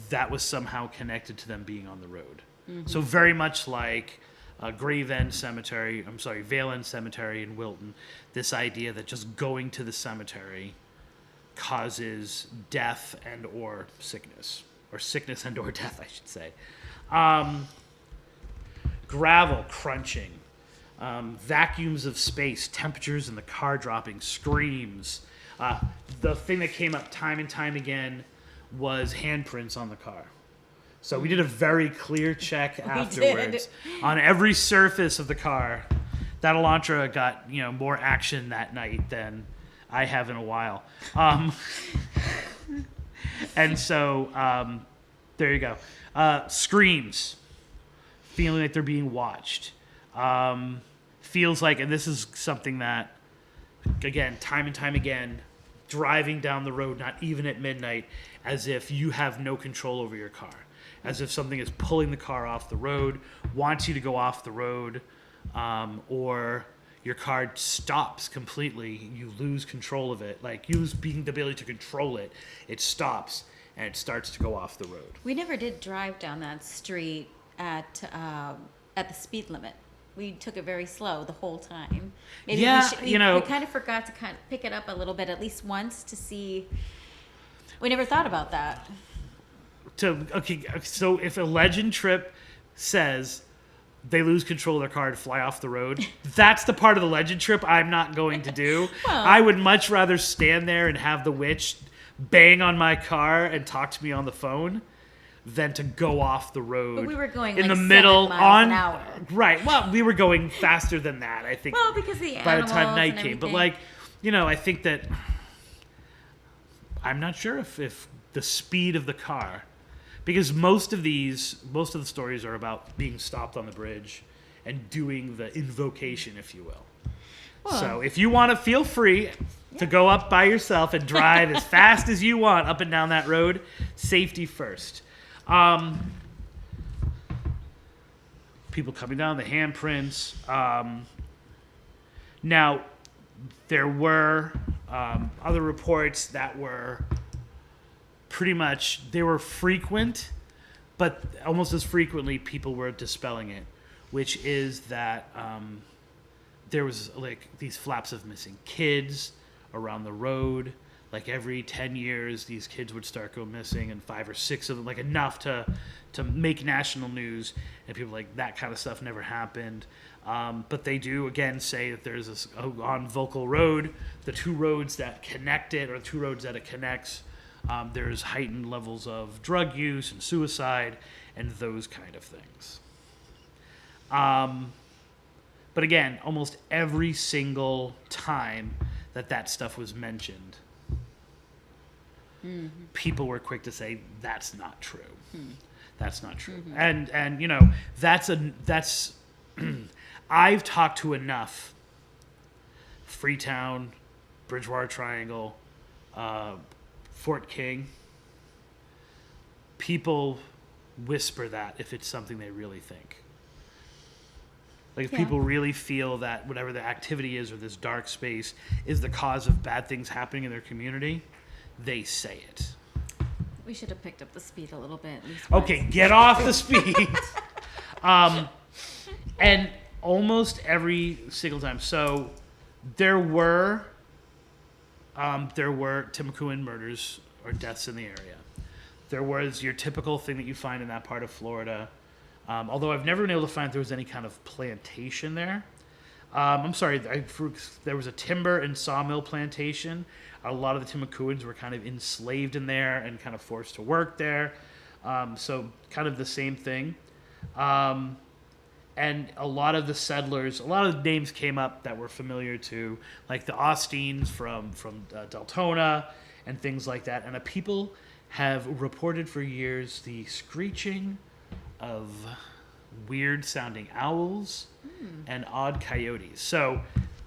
that was somehow connected to them being on the road. So very much like Vale Cemetery in Wilton, this idea that just going to the cemetery causes death and or sickness. Or sickness and or death, I should say. Gravel crunching. Vacuums of space. Temperatures in the car dropping. Screams. The thing that came up time and time again was handprints on the car. So we did a very clear check afterwards on every surface of the car. That Elantra got, more action that night than I have in a while. And so there you go. Screams. Feeling like they're being watched. Feels like, and this is something that, again, time and time again, driving down the road, not even at midnight, as if you have no control over your car. As if something is pulling the car off the road, wants you to go off the road, or your car stops completely. You lose control of it. Like, you lose the ability to control it. It stops, and it starts to go off the road. We never did drive down that street at the speed limit. We took it very slow the whole time. Maybe we kind of forgot to pick it up a little bit, at least once, to see. We never thought about that. So if a legend trip says they lose control of their car and fly off the road, that's the part of the legend trip I'm not going to do. Well, I would much rather stand there and have the witch bang on my car and talk to me on the phone than to go off the road. But we were going in like the middle 7 miles an hour. Right. Well, we were going faster than that, I think. Well, because the by the time animals night and came. But everything. I think that I'm not sure if the speed of the car, because most of the stories are about being stopped on the bridge and doing the invocation, if you will. Well, so if you want to, feel free to go up by yourself and drive as fast as you want up and down that road. Safety first. People coming down, the handprints. Now, there were other reports that were pretty much, they were frequent, but almost as frequently people were dispelling it, which is that there was like these flaps of missing kids around the road. Like every 10 years, these kids would start go missing, and 5 or 6 of them, like enough to make national news. And people like, that kind of stuff never happened. But they do, again, say that there's this, on Volco Road, the 2 roads that connect it, or the 2 roads that it connects, there's heightened levels of drug use and suicide and those kind of things. But again, almost every single time that stuff was mentioned, people were quick to say, that's not true. That's not true. And you know, that's I've talked to enough Freetown, Bridgewater Triangle, Fort King. People whisper that if it's something they really think. Like if people really feel that whatever the activity is or this dark space is the cause of bad things happening in their community, they say it. We should have picked up the speed a little bit. At least Okay, get off the speed. And almost every single time. So there were Timucuan murders or deaths in the area. There was your typical thing that you find in that part of Florida. Although I've never been able to find if there was any kind of plantation there. I'm sorry, there was a timber and sawmill plantation. A lot of the Timucuans were kind of enslaved in there and kind of forced to work there. So kind of the same thing. And a lot of the settlers, a lot of names came up that were familiar to, like the Austines from Deltona and things like that. And people have reported for years the screeching of weird-sounding owls and odd coyotes. So,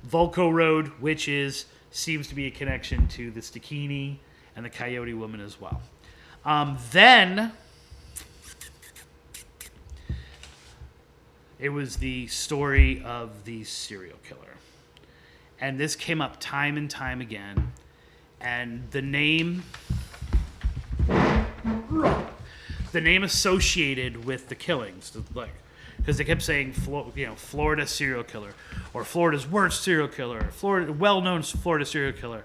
Volco Road, witches, seems to be a connection to the Stikini and the Coyote Woman as well. Then, it was the story of the serial killer. And this came up time and time again. And the name associated with the killings, like, because they kept saying, Florida serial killer, or Florida's worst serial killer, well-known Florida serial killer,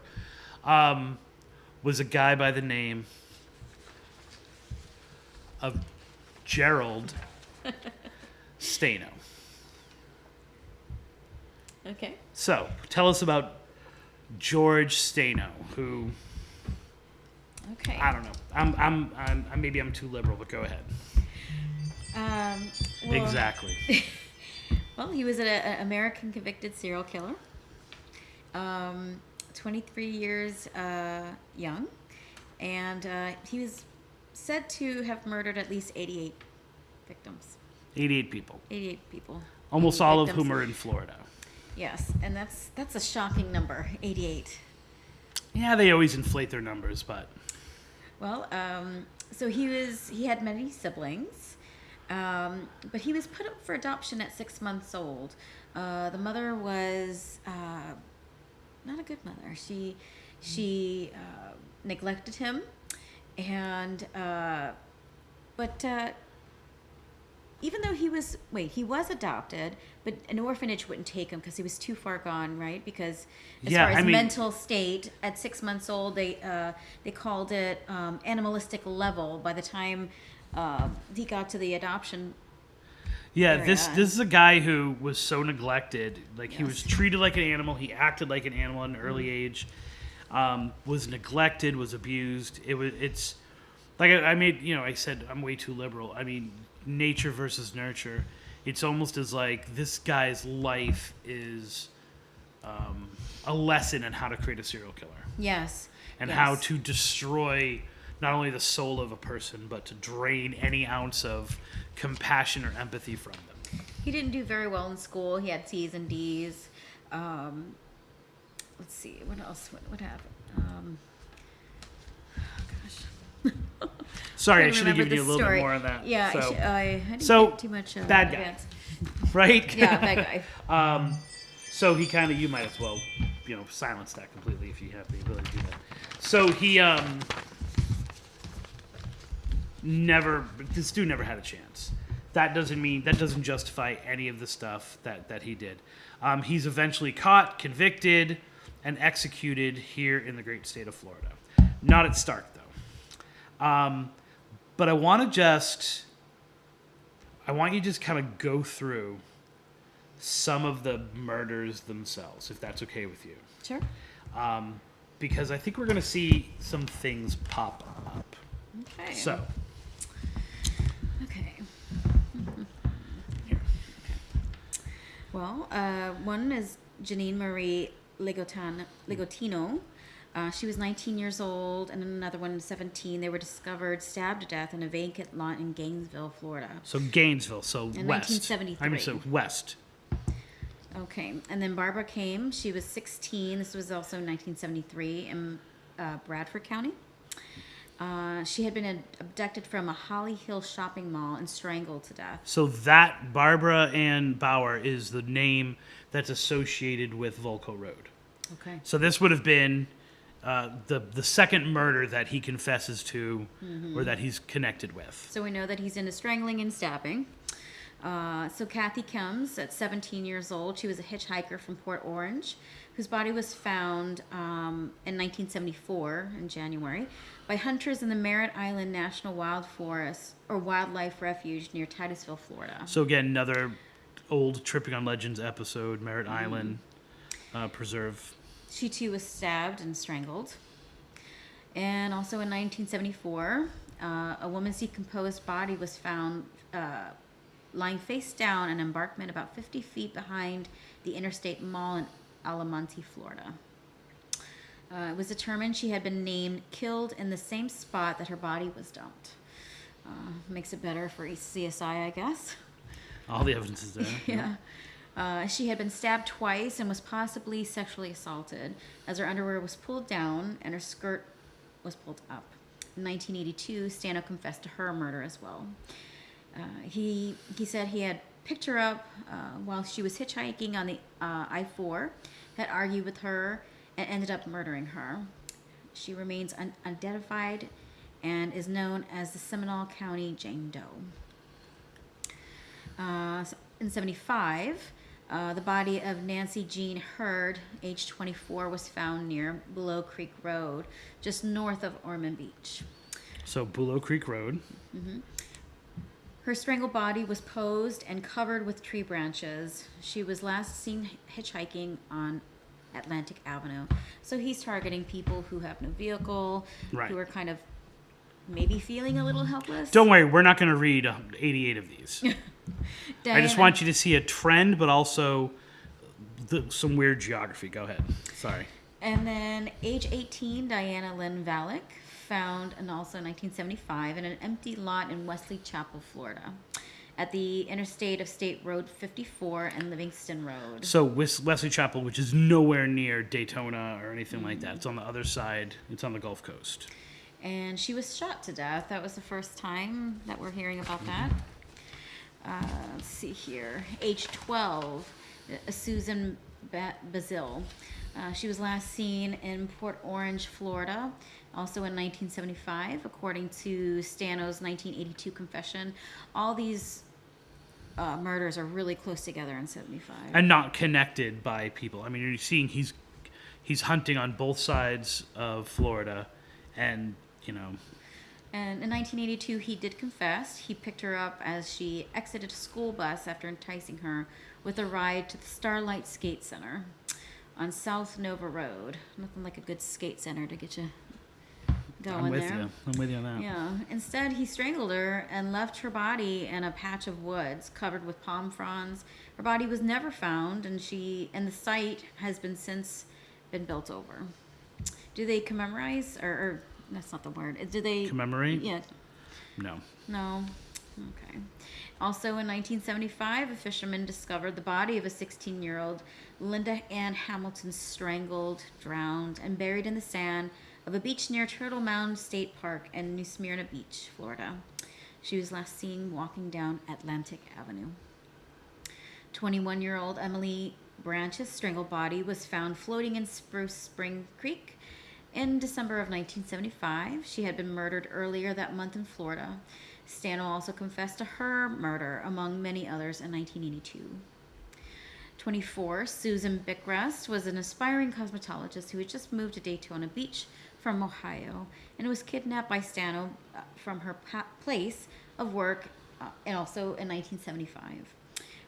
was a guy by the name of Gerald Stano. Okay. So, tell us about George Stano, who. Okay. I don't know. I'm maybe I'm too liberal, but go ahead. Well, exactly. Well, he was an American convicted serial killer. 23 years young, and he was said to have murdered at least 88 victims. 88 people. 88 people. Almost all of whom are in Florida. Yes, and that's a shocking number, 88. Yeah, they always inflate their numbers, but. Well, so he had many siblings, but he was put up for adoption at 6 months old. The mother was not a good mother. She neglected him, and but even though he was adopted, but an orphanage wouldn't take him because he was too far gone, right? Because as far as mental state, at 6 months old, they called it animalistic level. By the time he got to the adoption area. This is a guy who was so neglected. Like, he was treated like an animal. He acted like an animal at an early age. Was neglected, was abused. It's like I said, I'm way too liberal. I mean, nature versus nurture. It's almost as like this guy's life is a lesson in how to create a serial killer. Yes, and how to destroy not only the soul of a person, but to drain any ounce of compassion or empathy from them. He didn't do very well in school. He had C's and D's. Let's see, what else? What happened? Gosh. Sorry, I should have given you a little bit more on that. Yeah, so, I didn't get too much. Bad guy, right? Yeah, bad guy. So he kind of, you might as well, silence that completely if you have the ability to do that. So he this dude never had a chance. That doesn't justify any of the stuff that he did. He's eventually caught, convicted, and executed here in the great state of Florida. Not at Stark, though. But I want you to just kind of go through some of the murders themselves, if that's okay with you. Sure. Because I think we're going to see some things pop up. Okay. So. Okay. Well, one is Janine Marie Ligotino. She was 19 years old, and another one 17. They were discovered stabbed to death in a vacant lot in Gainesville, Florida. So Gainesville, so in west. 1973. I mean, so west. Okay, and then Barbara came. She was 16. This was also 1973 in Bradford County. She had been abducted from a Holly Hill shopping mall and strangled to death. So that Barbara Ann Bauer is the name that's associated with Volco Road. Okay. So this would have been the second murder that he confesses to, or that he's connected with. So we know that he's into strangling and stabbing. So Kathy comes at 17 years old. She was a hitchhiker from Port Orange, whose body was found in 1974 in January by hunters in the Merritt Island National Wildlife Refuge near Titusville, Florida. So again, another old Tripping on Legends episode, Merritt Island Preserve. She too was stabbed and strangled. And also in 1974, a woman's decomposed body was found lying face down on an embankment about 50 feet behind the Interstate Mall in Alamonte, Florida. It was determined she had been killed in the same spot that her body was dumped. Makes it better for CSI, I guess. All the evidence is there. Yeah. She had been stabbed twice and was possibly sexually assaulted, as her underwear was pulled down and her skirt was pulled up. In 1982, Stano confessed to her murder as well. He said he had picked her up while she was hitchhiking on the I-4, had argued with her, and ended up murdering her. She remains unidentified and is known as the Seminole County Jane Doe. In 1975, the body of Nancy Jean Hurd, age 24, was found near Willow Creek Road, just north of Ormond Beach. So Willow Creek Road. Mm-hmm. Her strangled body was posed and covered with tree branches. She was last seen hitchhiking on Atlantic Avenue. So he's targeting people who have no vehicle, right, who are kind of maybe feeling a little helpless. Don't worry, we're not going to read 88 of these. I just want you to see a trend, but also some weird geography. Go ahead. Sorry. And then age 18, Diana Lynn Valek, found, and also 1975, in an empty lot in Wesley Chapel, Florida, at the interstate of State Road 54 and Livingston Road. So Wesley Chapel, which is nowhere near Daytona or anything like that. It's on the other side. It's on the Gulf Coast. And she was shot to death. That was the first time that we're hearing about that. Let's see here. Age 12, Susan Bazil. She was last seen in Port Orange, Florida, also in 1975, according to Stano's 1982 confession. All these murders are really close together in 75. And not connected by people. I mean, you're seeing he's hunting on both sides of Florida, and, And in 1982, he did confess. He picked her up as she exited a school bus after enticing her with a ride to the Starlight Skate Center on South Nova Road. Nothing like a good skate center to get you going there. I'm with you on that. Yeah. Instead, he strangled her and left her body in a patch of woods covered with palm fronds. Her body was never found, and the site has since been built over. Do they commemorate, or that's not the word. Do they Commemorate? Yeah. No. No. Okay. Also in 1975, a fisherman discovered the body of a 16-year-old Linda Ann Hamilton strangled, drowned, and buried in the sand of a beach near Turtle Mound State Park in New Smyrna Beach, Florida. She was last seen walking down Atlantic Avenue. 21-year-old Emily Branch's strangled body was found floating in Spruce Spring Creek in December of 1975. She had been murdered earlier that month in Florida. Stano also confessed to her murder, among many others, in 1982. 24, Susan Bickrest was an aspiring cosmetologist who had just moved to Daytona Beach from Ohio and was kidnapped by Stano from her place of work and also in 1975.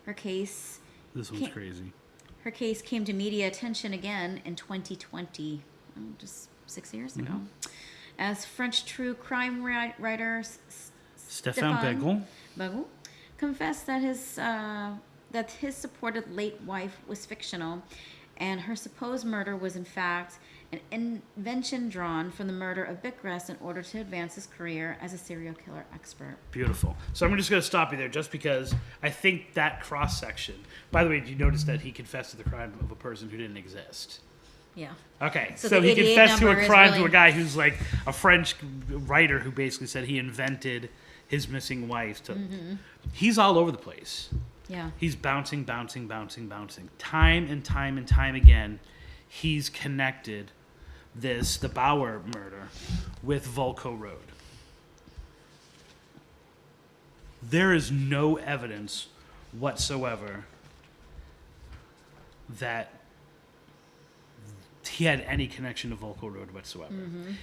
Her case... This one's crazy. Her case came to media attention again in 2020, just 6 years ago, as French true crime writer Stéphane Beghel confessed that his supported late wife was fictional, and her supposed murder was in fact an invention drawn from the murder of Bickrest in order to advance his career as a serial killer expert. Beautiful. So I'm just going to stop you there just because I think that cross-section... By the way, did you notice that he confessed to the crime of a person who didn't exist? Yeah. Okay, so he confessed to a crime to a guy who's like a French writer who basically said he invented his missing wife. He's all over the place. Yeah. He's bouncing. Time and time and time again, he's connected the Bauer murder with Volco Road. There is no evidence whatsoever that he had any connection to Volco Road whatsoever.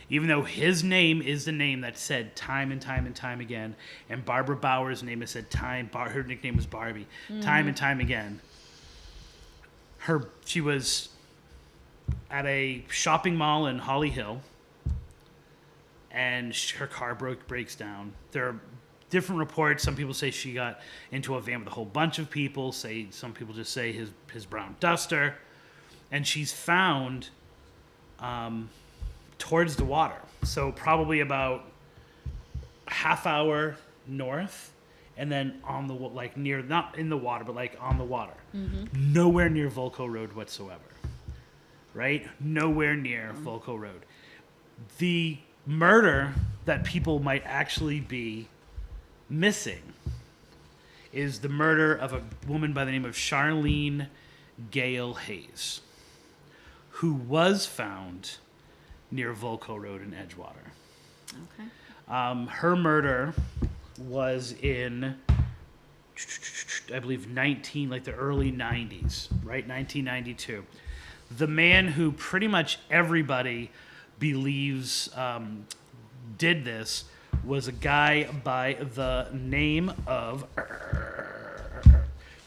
Even though his name is the name that's said time and time and time again, and Barbara Bauer's name is said her nickname was Barbie, time and time again. She was at a shopping mall in Holly Hill, and her car breaks down. There are different reports. Some people say she got into a van with a whole bunch of people. Some people just say his brown Duster. And she's found towards the water. So probably about a half hour north, and then on the near, not in the water, but like on the water. Nowhere near Volco Road whatsoever. Right? Nowhere near Volco Road. The murder that people might actually be missing is the murder of a woman by the name of Charlene Gale Hayes, who was found near Volco Road in Edgewater. Okay. Her murder was in, I believe, the early 90s, right? 1992. The man who pretty much everybody believes did this was a guy by the name of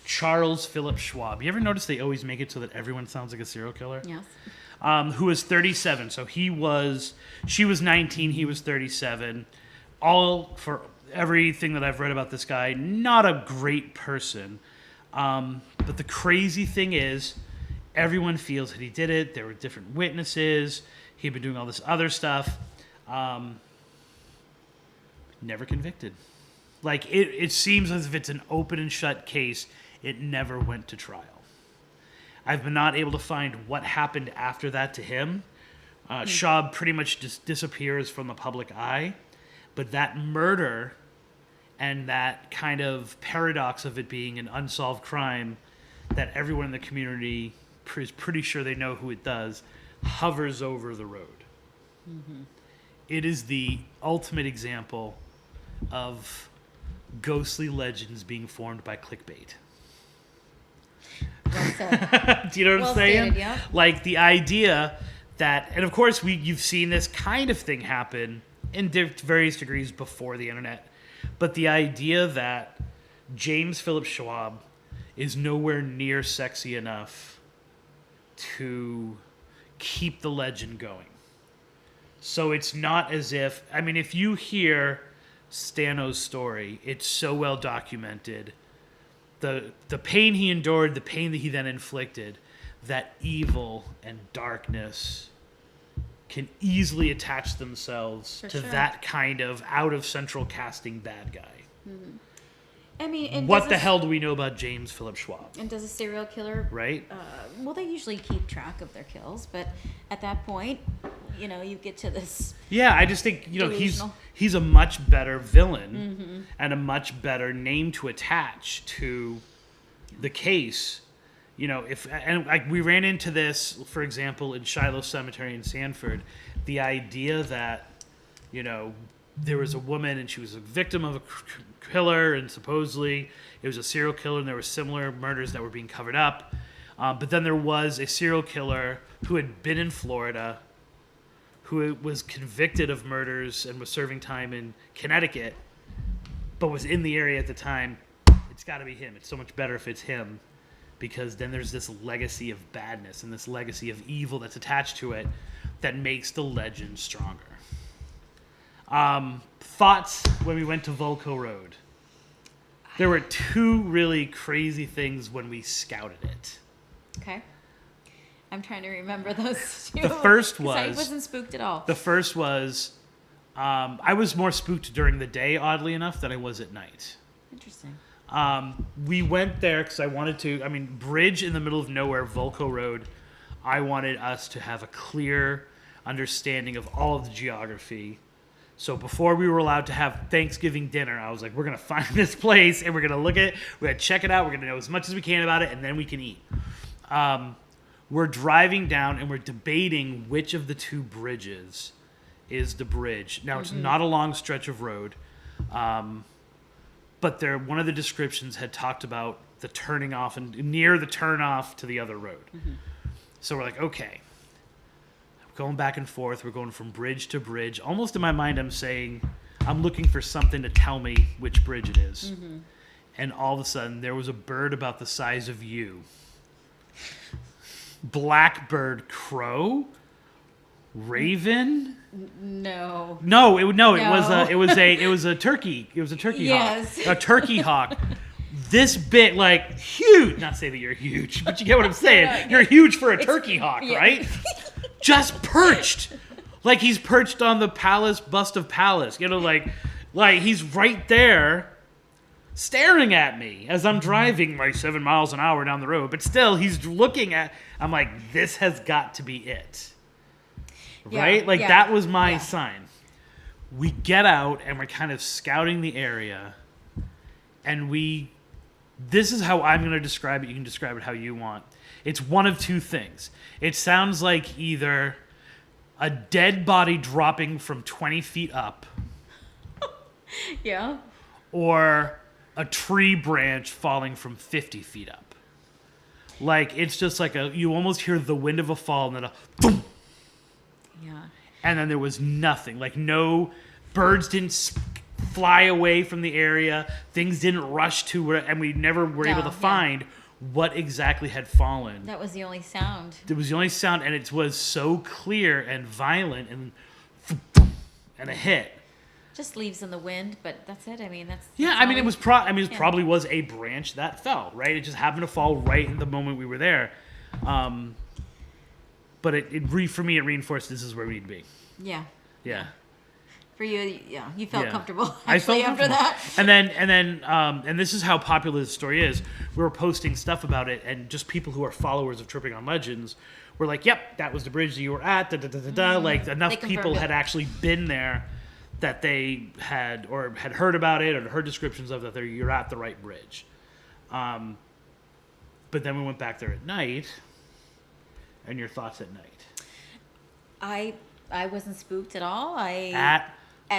Charles Philip Schwab. You ever notice they always make it so that everyone sounds like a serial killer? Yes. Who was 37. So she was 19, he was 37. All for everything that I've read about this guy, not a great person. But the crazy thing is, everyone feels that he did it. There were different witnesses. He'd been doing all this other stuff. Never convicted. Like, it seems as if it's an open and shut case. It never went to trial. I've been not able to find what happened after that to him. Schwab pretty much just disappears from the public eye. But that murder and that kind of paradox of it being an unsolved crime that everyone in the community is pretty sure they know who it does, hovers over the road. It is the ultimate example of ghostly legends being formed by clickbait. Well said. Do you know what I'm saying? Stated, yeah. Like the idea that, and of course you've seen this kind of thing happen in various degrees before the internet, but the idea that James Philip Schwab is nowhere near sexy enough to keep the legend going. So it's not as if, I mean, if you hear Stano's story, it's so well documented. The pain he endured, the pain that he then inflicted, that evil and darkness can easily attach themselves to sure. that kind of out of central casting bad guy. I mean, and What the hell do we know about James Philip Schwab? And does a serial killer, Right? well, they usually keep track of their kills, but at that point, you know, you get to this. Yeah, I just think, you know, Delusional. he's a much better villain and a much better name to attach to the case. You know, we ran into this, for example, in Shiloh Cemetery in Sanford, the idea that, you know, there was a woman and she was a victim of a killer, and supposedly it was a serial killer, and there were similar murders that were being covered up. But then there was a serial killer who had been in Florida, who was convicted of murders and was serving time in Connecticut, but was in the area at the time. It's got to be him. It's so much better if it's him, because then there's this legacy of badness and this legacy of evil that's attached to it that makes the legend stronger. Thoughts when we went to Volco Road? There were two really crazy things when we scouted it. Okay. I'm trying to remember those two. The first 'cause I was... wasn't spooked at all. The first was... I was more spooked during the day, oddly enough, than I was at night. Interesting. We went there because I wanted to... I mean, bridge in the middle of nowhere, Volco Road, I wanted us to have a clear understanding of all of the geography. So before we were allowed to have Thanksgiving dinner, I was like, we're going to find this place, and we're going to look at it, we're going to check it out, we're going to know as much as we can about it, and then we can eat. We're driving down, and we're debating which of the two bridges is the bridge. Now, it's not a long stretch of road, but one of the descriptions had talked about the turning off and near the turn off to the other road. So we're like, okay. Going back and forth, we're going from bridge to bridge. Almost in my mind, I'm looking for something to tell me which bridge it is. And all of a sudden, there was a bird about the size of you. Blackbird crow? Raven? No. It was a turkey. It was a turkey hawk. A turkey hawk. This big, like, huge. Not say that you're huge, but you get what I'm saying. You're huge for a turkey hawk, right? Just perched. Like he's perched on the bust of Pallas. You know, like he's right there staring at me as I'm driving like 7 miles an hour down the road. But still, he's looking at... I'm like, this has got to be it. Right? That was my sign. We get out and we're kind of scouting the area. And this is how I'm going to describe it. You can describe it how you want. It's one of two things. It sounds like either a dead body dropping from 20 feet up. Yeah. Or a tree branch falling from 50 feet up. Like, it's just like you almost hear the wind of a fall and then a boom. Yeah. And then there was nothing. Like, no birds didn't fly away from the area. Things didn't rush to where, and we never were able to find what exactly had fallen. That was the only sound. It was the only sound, and it was so clear and violent and a hit. Just leaves in the wind, but that's it. I mean, that's it was probably was a branch that fell, right? It just happened to fall right in the moment we were there. But for me, it reinforced this is where we need to be. Yeah. Yeah. For you, you felt comfortable. I felt after that. And then this is how popular the story is. We were posting stuff about it, and just people who are followers of Tripping on Legends were like, "Yep, that was the bridge that you were at." Like enough people had actually been there that they had heard about it or heard descriptions of that. You're at the right bridge. But then we went back there at night. And your thoughts at night? I wasn't spooked at all. At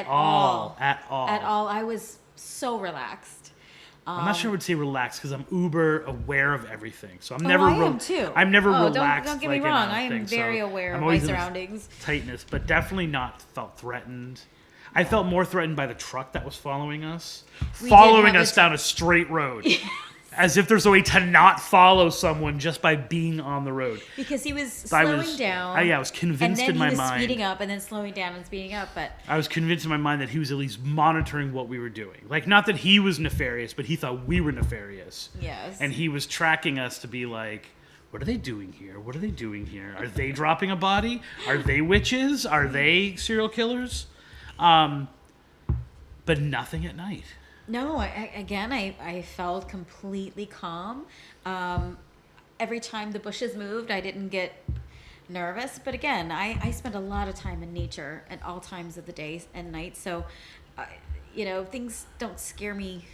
all. I was so relaxed. I'm not sure I would say relaxed because I'm uber aware of everything. So I'm never. I am too. I'm never relaxed. Don't get me wrong. I am very aware of my surroundings. Tightness, but definitely not felt threatened. I felt more threatened by the truck that was following us, down a straight road. As if there's a way to not follow someone just by being on the road. Because he was slowing down. I was convinced in my mind. And then he was speeding up and then slowing down and speeding up. But I was convinced in my mind that he was at least monitoring what we were doing. Like, not that he was nefarious, but he thought we were nefarious. Yes. And he was tracking us to be like, what are they doing here? What are they doing here? Are they dropping a body? Are they witches? Are they serial killers? But nothing at night. No, I felt completely calm. Every time the bushes moved, I didn't get nervous. But again, I spend a lot of time in nature at all times of the day and night. So, things don't scare me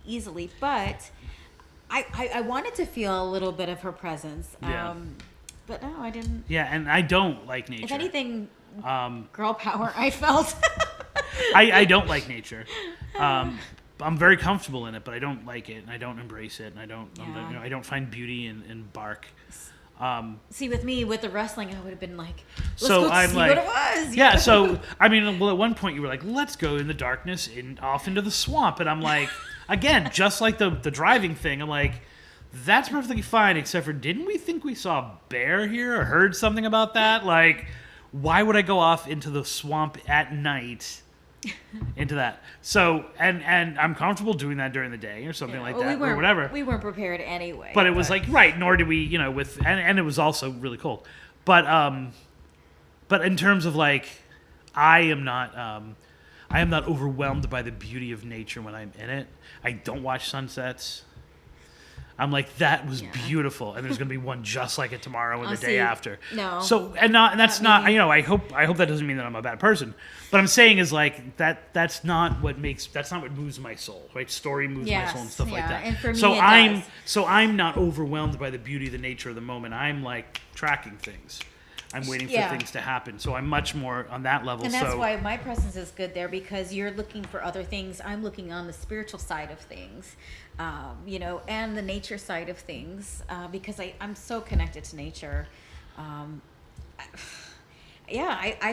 easily. But I wanted to feel a little bit of her presence. Yeah. But no, I didn't. Yeah, and I don't like nature. If anything, girl power, I felt. I don't like nature. I'm very comfortable in it, but I don't like it, and I don't embrace it, and I don't find beauty in bark. See, with me, with the wrestling, I would have been like, let's So go I'm see like, what it was. Yeah, so, I mean, well, at one point you were like, let's go in the darkness off into the swamp. And I'm like, again, just like the driving thing, I'm like, that's perfectly fine, except for, didn't we think we saw a bear here or heard something about that? Like, why would I go off into the swamp at night into that? So, and I'm comfortable doing that during the day or something like that or whatever. We weren't prepared anyway. But it was like, right, nor did we, and it was also really cold. But in terms of like, I am not overwhelmed by the beauty of nature when I'm in it. I don't watch sunsets. I'm like, that was beautiful, and there's gonna be one just like it tomorrow and the day after. No. So and that's not I hope that doesn't mean that I'm a bad person. But I'm saying is like that's not what moves my soul, right? Story moves my soul and stuff like that. And for me, I'm not overwhelmed by the beauty of the nature of the moment. I'm like tracking things. I'm waiting for things to happen. So I'm much more on that level. And that's why my presence is good there, because you're looking for other things. I'm looking on the spiritual side of things, and the nature side of things, because I'm so connected to nature. I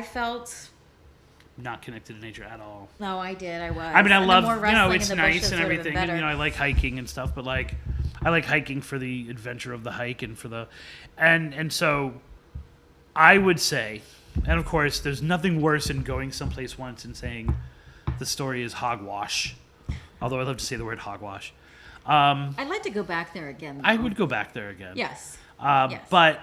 felt not connected to nature at all. No, I did. I was. I mean, I love, it's in the nice bushes and everything. And, better. I like hiking and stuff, but like, I like hiking for the adventure of the hike and for the, and so I would say, and of course, there's nothing worse than going someplace once and saying the story is hogwash. Although I love to say the word hogwash. I'd like to go back there again. I would go back there again. Yes. Yes. But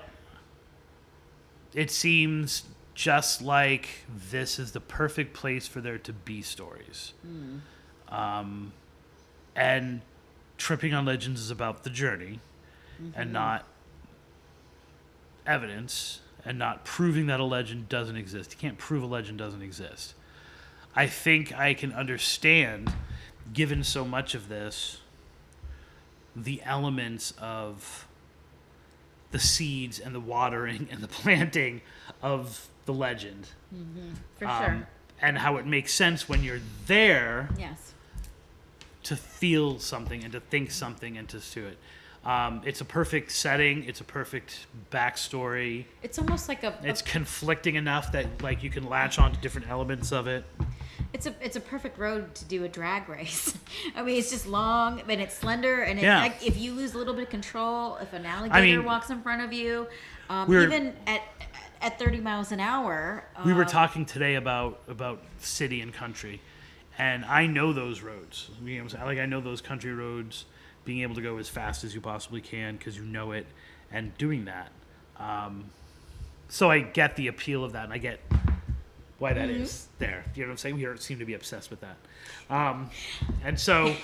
it seems just like this is the perfect place for there to be stories. And Tripping on Legends is about the journey and not evidence and not proving that a legend doesn't exist. You can't prove a legend doesn't exist. I think I can understand, given so much of this, the elements of the seeds and the watering and the planting of the legend. For sure. And how it makes sense when you're there Yes. to feel something and to think something and to do it. It's a perfect setting. It's a perfect backstory. It's almost like It's conflicting enough that like you can latch on to different elements of it. It's a perfect road to do a drag race. I mean, it's just long and it's slender, and like, if you lose a little bit of control, if an alligator walks in front of you, even at 30 miles an hour. We were talking today about city and country, and I know those roads. I know those country roads. Being able to go as fast as you possibly can because you know it, and doing that. So I get the appeal of that, and I get why that is there. You know what I'm saying? We seem to be obsessed with that. And so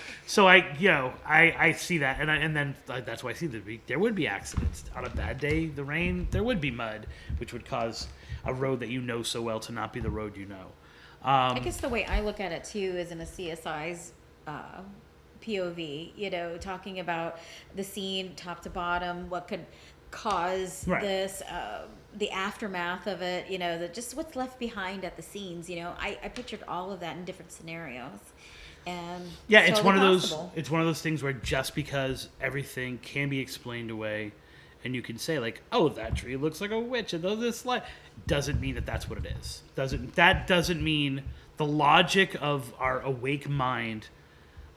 I see that, and then that's why I see that there would be accidents. On a bad day, the rain, there would be mud, which would cause a road that you know so well to not be the road you know. I guess the way I look at it, too, is in a CSI's POV, talking about the scene top to bottom, what could cause this, the aftermath of it, just what's left behind at the scenes. I pictured all of that in different scenarios. And it's one of those things where just because everything can be explained away and you can say like, oh, that tree looks like a witch and this light, doesn't mean that that's what it is. That doesn't mean the logic of our awake mind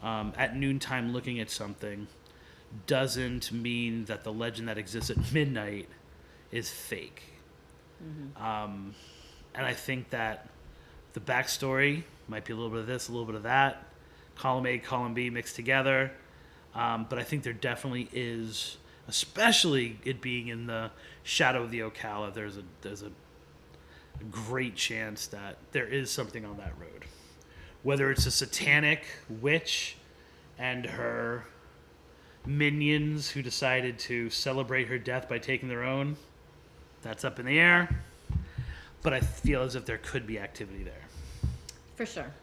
at noontime looking at something doesn't mean that the legend that exists at midnight is fake. And I think that the backstory might be a little bit of this, a little bit of that, column A, column B mixed together. But I think there definitely is especially it being in the shadow of the Ocala, there's a great chance that there is something on that road. Whether it's a satanic witch and her minions who decided to celebrate her death by taking their own, that's up in the air. But I feel as if there could be activity there. For sure.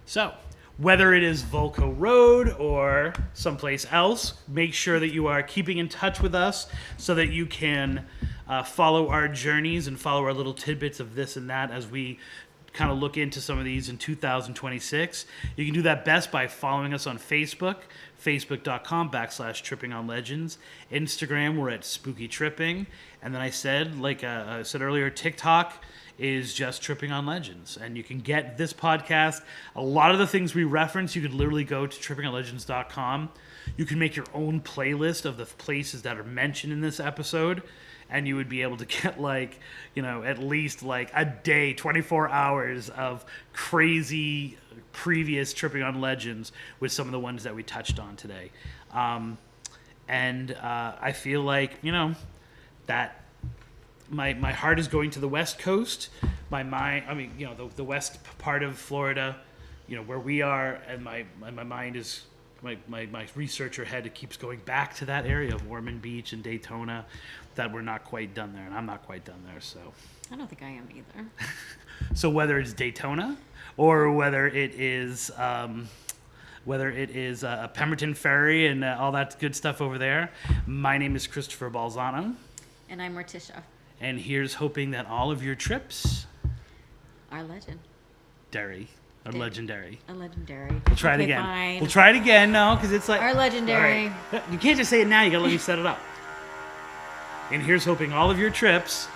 So, whether it is Volco Road or someplace else, make sure that you are keeping in touch with us so that you can follow our journeys and follow our little tidbits of this and that as we kind of look into some of these in 2026. You can do that best by following us on Facebook, facebook.com/trippingonlegends. Instagram, we're at Spooky Tripping. And then I said, like I said earlier, TikTok is just Tripping on Legends. And you can get this podcast. A lot of the things we reference, you could literally go to trippingonlegends.com. You can make your own playlist of the places that are mentioned in this episode. And you would be able to get at least a day, 24 hours of crazy previous Tripping on Legends with some of the ones that we touched on today. I feel like, that my heart is going to the West Coast. My mind, the west part of Florida, where we are, and my mind is, my researcher head keeps going back to that area of Ormond Beach and Daytona, that we're not quite done there, and I'm not quite done there, so. I don't think I am either. So whether it's Daytona or whether it is Pemberton Ferry and all that good stuff over there, my name is Christopher Balzano. And I'm Morticia. And here's hoping that all of your trips are legendary. Legendary. A legendary. We'll try it again. Fine. We'll try it again, no, because it's like... Are legendary. Right. You can't just say it now, you gotta let me set it up. And here's hoping all of your trips